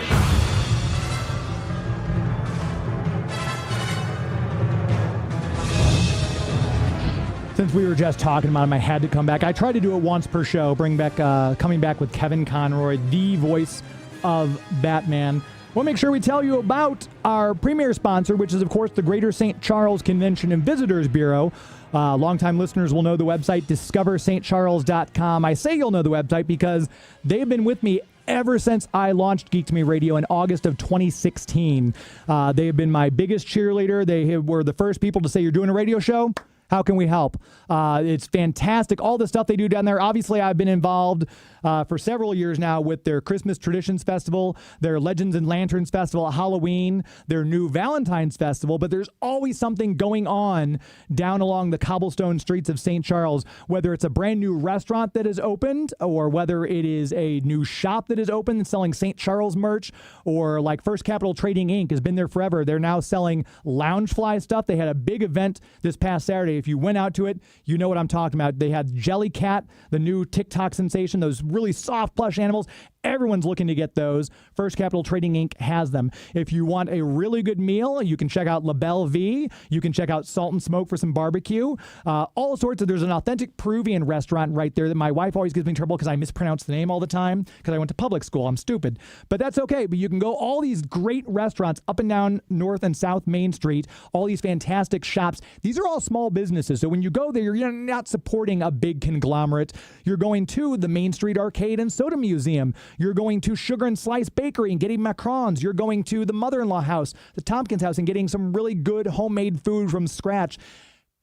Since we were just talking about him, I had to come back. I try to do it once per show, coming back with Kevin Conroy, the voice of Batman. We'll make sure we tell you about our premier sponsor, which is, of course, the Greater St. Charles Convention and Visitors Bureau. Longtime listeners will know the website, discoverstcharles.com. I say you'll know the website because they've been with me ever since I launched Geek to Me Radio in August of 2016. They have been my biggest cheerleader. They were the first people to say, you're doing a radio show? How can we help? It's fantastic. All the stuff they do down there. Obviously, I've been involved for several years now with their Christmas Traditions Festival, their Legends and Lanterns Festival, Halloween, their new Valentine's Festival. But there's always something going on down along the cobblestone streets of St. Charles, whether it's a brand new restaurant that is opened or whether it is a new shop that is open and selling St. Charles merch, or like First Capital Trading Inc. has been there forever. They're now selling Loungefly stuff. They had a big event this past Saturday. If you went out to it, you know what I'm talking about. They had Jellycat, the new TikTok sensation, those really soft plush animals. Everyone's looking to get those. First Capital Trading Inc. has them. If you want a really good meal, you can check out La Belle V. You can check out Salt and Smoke for some barbecue. All sorts of, there's an authentic Peruvian restaurant right there that my wife always gives me trouble because I mispronounce the name all the time because I went to public school. I'm stupid. But that's okay. But you can go all these great restaurants up and down North and South Main Street, all these fantastic shops. These are all small businesses. So when you go there, you're not supporting a big conglomerate. You're going to the Main Street Arcade and Soda Museum. You're going to Sugar and Slice Bakery and getting macarons. You're going to the mother-in-law house, the Tompkins house, and getting some really good homemade food from scratch.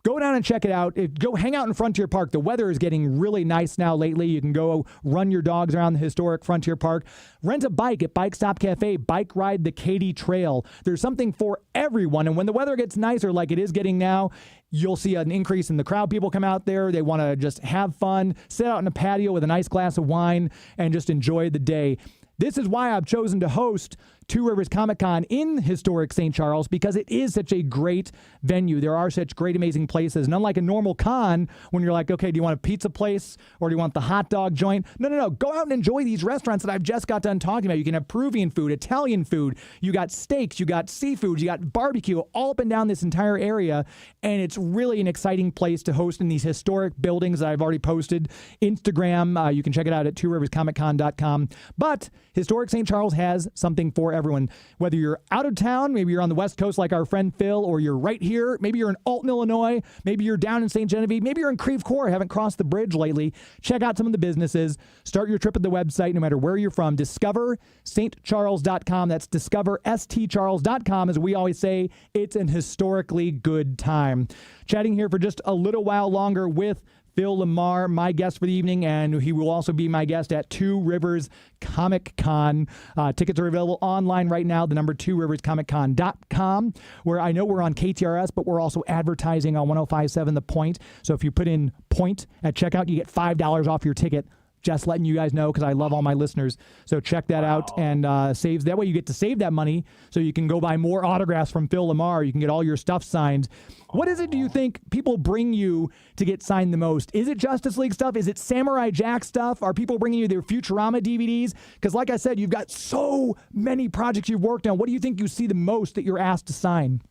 Go down and check it out. Go hang out in Frontier Park. The weather is getting really nice now lately. You can go run your dogs around the historic Frontier Park. Rent a bike at Bike Stop Cafe. Bike ride the Katy Trail. There's something for everyone. And when the weather gets nicer like it is getting now, you'll see an increase in the crowd. People come out there. They want to just have fun, sit out in a patio with a nice glass of wine, and just enjoy the day. This is why I've chosen to host Two Rivers Comic Con in historic St. Charles, because it is such a great venue. There are such great, amazing places. And unlike a normal con, when you're like, okay, do you want a pizza place or do you want the hot dog joint? No. Go out and enjoy these restaurants that I've just got done talking about. You can have Peruvian food, Italian food. You got steaks, you got seafood, you got barbecue all up and down this entire area. And it's really an exciting place to host in these historic buildings that I've already posted. Instagram, you can check it out at tworiverscomiccon.com. But historic St. Charles has something for everyone. Whether you're out of town, maybe you're on the West Coast like our friend Phil, or you're right here, maybe you're in Alton, Illinois, maybe you're down in St. Genevieve, maybe you're in Creve Coeur, haven't crossed the bridge lately. Check out some of the businesses. Start your trip at the website, no matter where you're from. DiscoverStCharles.com. That's DiscoverStCharles.com. As we always say, it's an historically good time. Chatting here for just a little while longer with Phil LaMarr, my guest for the evening, and he will also be my guest at Two Rivers Comic Con. Tickets are available online right now, the number tworiverscomiccon.com, where I know we're on KTRS, but we're also advertising on 105.7 The Point. So if you put in Point at checkout, you get $5 off your ticket. Just letting you guys know because I love all my listeners. So check that out and saves. That way you get to save that money so you can go buy more autographs from Phil LaMarr. You can get all your stuff signed. What is it do you think people bring you to get signed the most? Is it Justice League stuff? Is it Samurai Jack stuff? Are people bringing you their Futurama DVDs? Because like I said, you've got so many projects you've worked on. What do you think you see the most that you're asked to sign?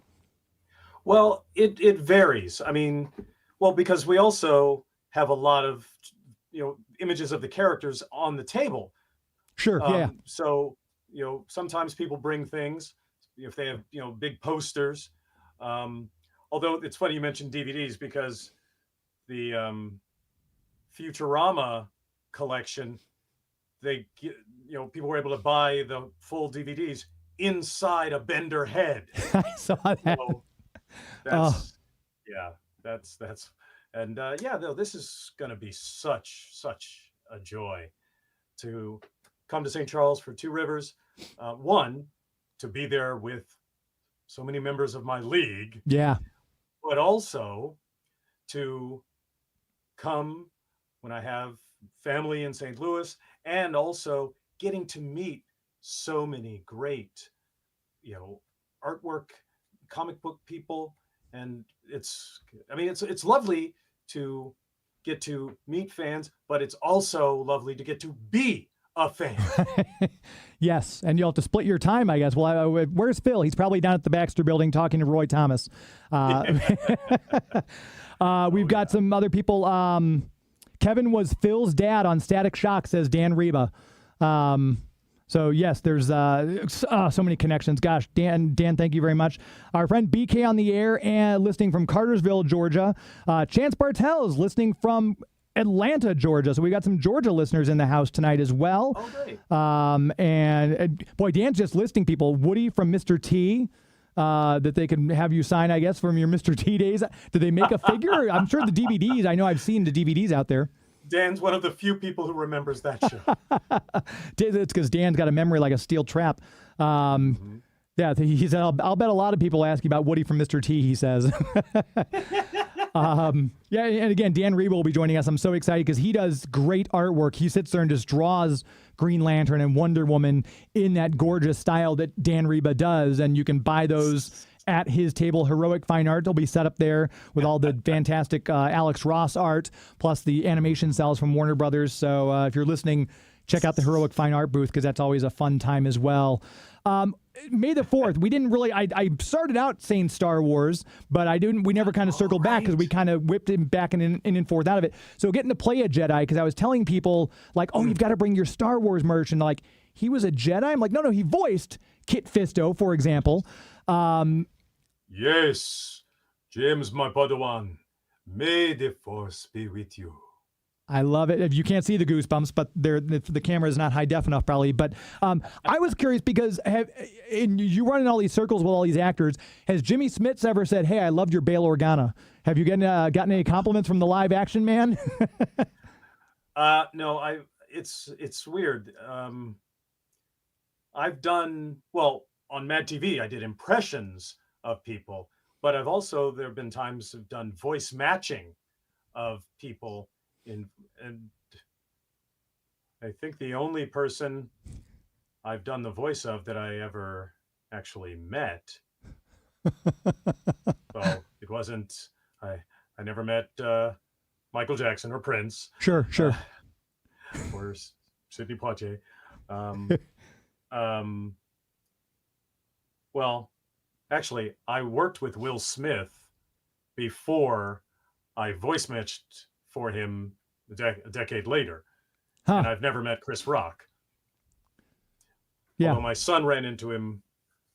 Well, it varies. I mean, because we also have a lot of images of the characters on the table. Sure. Yeah. So, sometimes people bring things if they have, big posters. Although it's funny you mentioned DVDs because the Futurama collection, people were able to buy the full DVDs inside a Bender head. I saw that. So that's. And this is going to be such a joy to come to St. Charles for Two Rivers. One, to be there with so many members of my league. Yeah. But also to come when I have family in St. Louis, and also getting to meet so many great, artwork, comic book people. And it's lovely to get to meet fans, but it's also lovely to get to be a fan. Yes, and you'll have to split your time, I guess. Well, where's Phil? He's probably down at the Baxter Building talking to Roy Thomas. We've got some other people. Kevin was Phil's dad on Static Shock, says Dan Reba. So yes, there's so many connections. Gosh, Dan, thank you very much. Our friend BK on the air and listening from Cartersville, Georgia. Chance Bartels listening from Atlanta, Georgia. So we got some Georgia listeners in the house tonight as well. Oh, great. And boy, Dan's just listing people. Woody from Mr. T. That they can have you sign, I guess, from your Mr. T days. Did they make a figure? I'm sure the DVDs. I know I've seen the DVDs out there. Dan's one of the few people who remembers that show. It's because Dan's got a memory like a steel trap. Yeah, he said, I'll bet a lot of people ask you about Woody from Mr. T, he says. Yeah, and again, Dan Reba will be joining us. I'm so excited because he does great artwork. He sits there and just draws Green Lantern and Wonder Woman in that gorgeous style that Dan Reba does, and you can buy those at his table. Heroic Fine Art will be set up there with all the fantastic Alex Ross art, plus the animation cells from Warner Brothers. So if you're listening, check out the Heroic Fine Art booth because that's always a fun time as well. May the 4th, we didn't really, I started out saying Star Wars, but we never kind of circled back because we kind of whipped him back and forth out of it. So getting to play a Jedi, because I was telling people, like, oh, you've got to bring your Star Wars merch, and like, he was a Jedi? I'm like, no, he voiced Kit Fisto, for example. Yes, James, my Padawan, may the Force be with you. I love it. If you can't see the goosebumps, but the camera is not high def enough, probably. But I was curious because you run in all these circles with all these actors. Has Jimmy Smits ever said, "Hey, I loved your Bail Organa"? Have you gotten any compliments from the live action man? No, it's weird. I've done on MadTV. I did impressions of people, but there have been times I've done voice matching of people. And I think the only person I've done the voice of that I ever actually met, well, it wasn't, I never met Michael Jackson or Prince. Sure. Or Sidney Poitier. Well, actually, I worked with Will Smith before I voice matched for him a decade later. And I've never met Chris Rock. Yeah. Although my son ran into him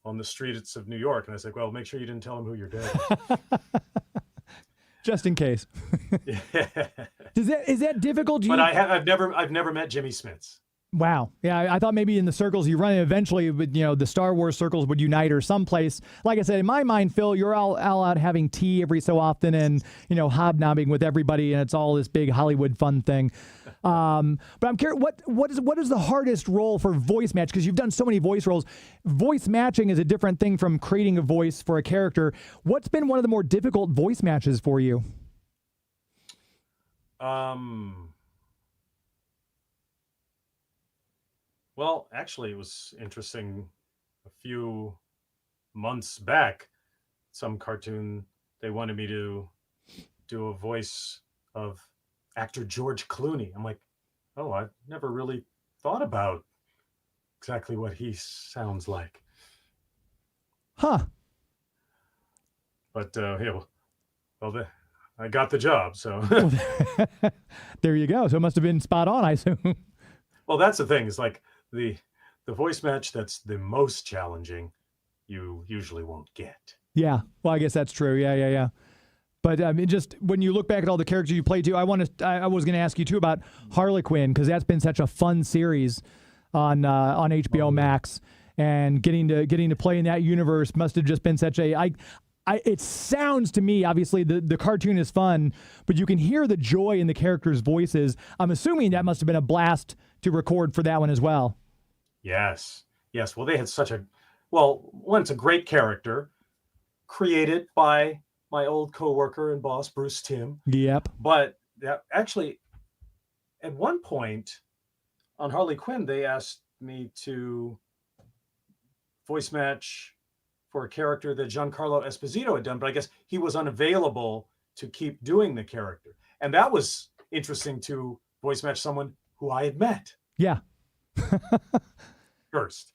on the streets of New York, and I said, well, make sure you didn't tell him who your dad is. Just in case. Is that difficult? But I've never met Jimmy Smits. Wow. Yeah, I thought maybe in the circles you run, eventually, the Star Wars circles would unite or someplace. Like I said, in my mind, Phil, you're all out having tea every so often and, hobnobbing with everybody, and it's all this big Hollywood fun thing. But I'm curious, what is the hardest role for voice match? Because you've done so many voice roles. Voice matching is a different thing from creating a voice for a character. What's been one of the more difficult voice matches for you? Well, actually, it was interesting. A few months back, some cartoon, they wanted me to do a voice of actor George Clooney. I'm like, oh, I've never really thought about exactly what he sounds like. Huh. But, I got the job, so. There you go. So it must have been spot on, I assume. Well, that's the thing. It's like, the voice match that's the most challenging, you usually won't get. Yeah, well, I guess that's true. Yeah. But just when you look back at all the characters you played too, I was going to ask you too about Harley Quinn, because that's been such a fun series on HBO Max, and getting to play in that universe must have just been such a. It sounds to me, obviously, the cartoon is fun, but you can hear the joy in the characters' voices. I'm assuming that must have been a blast to record for that one as well. Yes. Well, they had one's a great character created by my old coworker and boss, Bruce Timm. Yep. But actually, at one point on Harley Quinn, they asked me to voice match for a character that Giancarlo Esposito had done, but I guess he was unavailable to keep doing the character. And that was interesting to voice match someone who I had met. Yeah. First.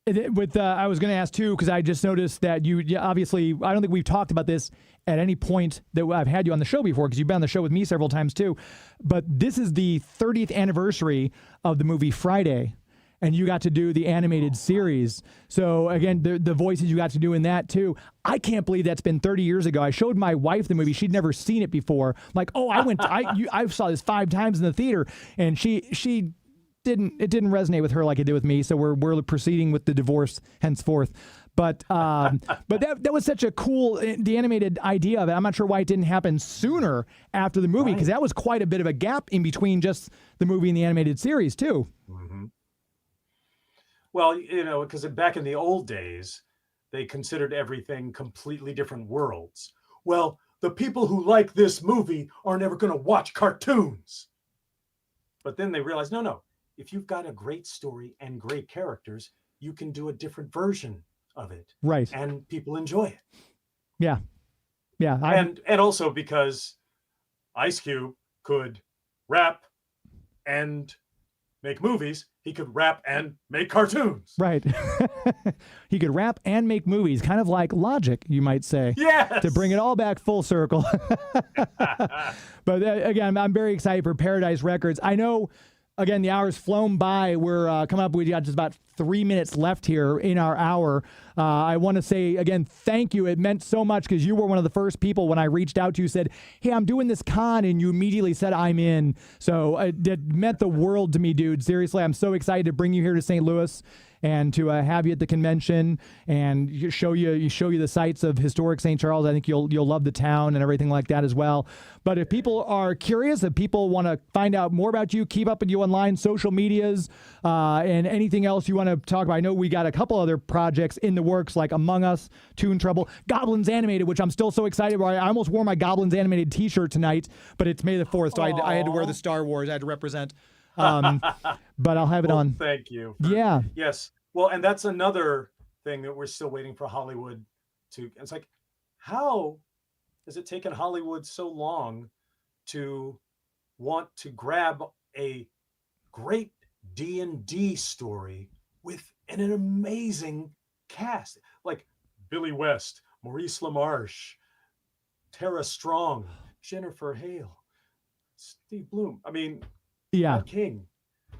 With I was going to ask too, because I just noticed that you obviously, I don't think we've talked about this at any point that I've had you on the show before, because you've been on the show with me several times too. But this is the 30th anniversary of the movie Friday, and you got to do the animated series. So again, the voices you got to do in that too. I can't believe that's been 30 years ago. I showed my wife the movie; she'd never seen it before. I'm like, oh, I saw this 5 times in the theater, and she. It didn't resonate with her like it did with me, so we're proceeding with the divorce henceforth. But that was such a cool, the animated idea of it. I'm not sure why it didn't happen sooner after the movie, because that was quite a bit of a gap in between just the movie and the animated series too. Mm-hmm. Well, because back in the old days, they considered everything completely different worlds. Well, the people who like this movie are never going to watch cartoons. But then they realized, no. If you've got a great story and great characters, you can do a different version of it. Right. And people enjoy it. Yeah. Yeah. And also because Ice Cube could rap and make movies, he could rap and make cartoons. Right. He could rap and make movies, kind of like Logic, you might say. Yes. To bring it all back full circle. But again, I'm very excited for Paradise Records. I know, again, the hour's flown by. We're coming up. We got just about 3 minutes left here in our hour. I want to say, again, thank you. It meant so much because you were one of the first people when I reached out to you, said, hey, I'm doing this con, and you immediately said, I'm in. So it meant the world to me, dude. Seriously, I'm so excited to bring you here to St. Louis and to have you at the convention and show you the sights of historic St. Charles. I think you'll love the town and everything like that as well. But if people are curious, if people want to find out more about you, keep up with you online, social medias, and anything else you want to talk about. I know we got a couple other projects in the works, like Among Us, Toon Trouble, Goblins Animated, which I'm still so excited about. I almost wore my Goblins Animated t-shirt tonight, but it's May the 4th, so I had to wear the Star Wars. I had to represent. But I'll have it on. Thank you. Yeah. Yes. Well, and that's another thing that we're still waiting for Hollywood to. It's like, how has it taken Hollywood so long to want to grab a great D&D story with an amazing cast like Billy West, Maurice LaMarche, Tara Strong, Jennifer Hale, Steve Bloom. I mean, yeah, King.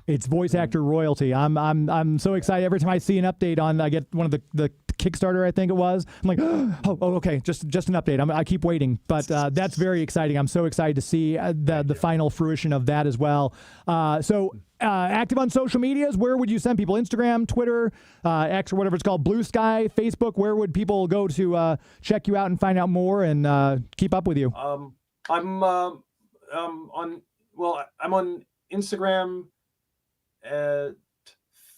It's voice actor royalty. I'm so excited every time I see an update on. I get one of the Kickstarter, I think it was. I'm like, oh, okay, just an update. I keep waiting, but that's very exciting. I'm so excited to see the final fruition of that as well. So active on social medias. Where would you send people? Instagram, Twitter, X, or whatever it's called, Blue Sky, Facebook. Where would people go to check you out and find out more and keep up with you? I'm on Instagram at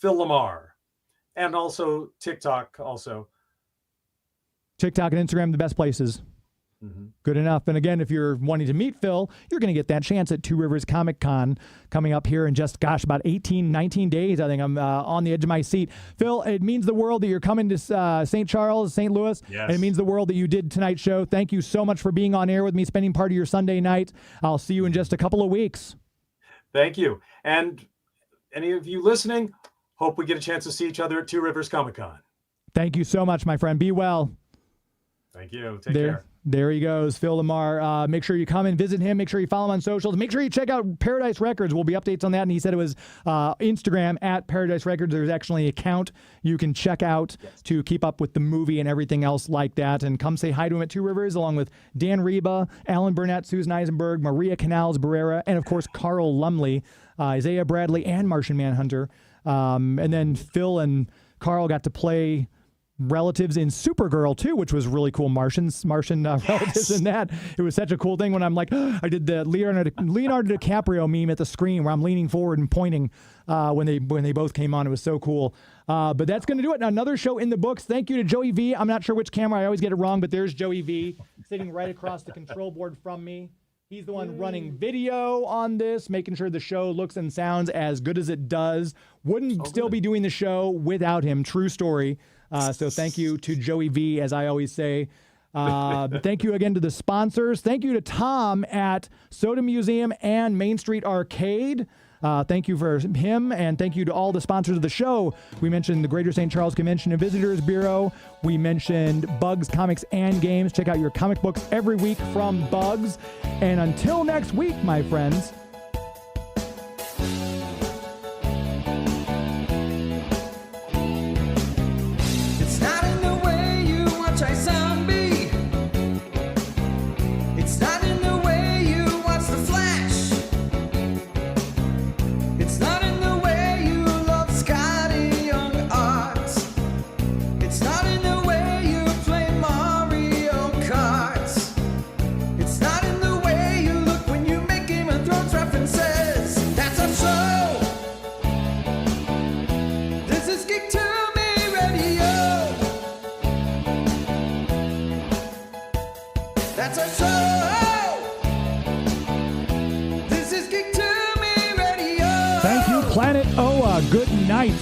Phil LaMarr, and also TikTok. TikTok and Instagram, the best places. Mm-hmm. Good enough. And again, if you're wanting to meet Phil, you're going to get that chance at Two Rivers Comic Con coming up here in just, about 18, 19 days. I think I'm on the edge of my seat. Phil, it means the world that you're coming to St. Charles, St. Louis. Yes. And it means the world that you did tonight's show. Thank you so much for being on air with me, spending part of your Sunday night. I'll see you in just a couple of weeks. Thank you. And any of you listening, hope we get a chance to see each other at Two Rivers Comic Con. Thank you so much, my friend. Be well. Thank you. Take care. There he goes, Phil LaMarr. Make sure you come and visit him. Make sure you follow him on socials. Make sure you check out Paradise Records. Will be updates on that. And he said it was Instagram at Paradise Records. There's actually an account you can check out to keep up with the movie and everything else like that. And come say hi to him at Two Rivers, along with Dan Reba, Alan Burnett, Susan Eisenberg, Maria Canals Barrera, and of course Carl Lumley, Isaiah Bradley, and Martian Manhunter. And then Phil and Carl got to play relatives in Supergirl too, which was really cool. Martian relatives in that. It was such a cool thing when I'm like, I did the Leonardo DiCaprio meme at the screen where I'm leaning forward and pointing when they both came on. It was so cool. But that's going to do it. Another show in the books. Thank you to Joey V. I'm not sure which camera. I always get it wrong, but there's Joey V sitting right across the control board from me. He's the one running video on this, making sure the show looks and sounds as good as it does. Wouldn't still be doing the show without him. True story. So thank you to Joey V, as I always say. Thank you again to the sponsors. Thank you to Tom at Soda Museum and Main Street Arcade. Thank you for him, and thank you to all the sponsors of the show. We mentioned the Greater St. Charles Convention and Visitors Bureau. We mentioned Bugs Comics and Games. Check out your comic books every week from Bugs. And until next week, my friends, It's not in the way you watch I zombie. It's not in the way you watch The Flash. It's not in the way you love Scotty Young art. It's not in the way you play Mario Kart. It's not in the way you look when you make Game of Thrones references. That's our show. This is Geek to Me Radio. That's our show. This is Geek to Me Radio. thank you, Planet Oa. Good night.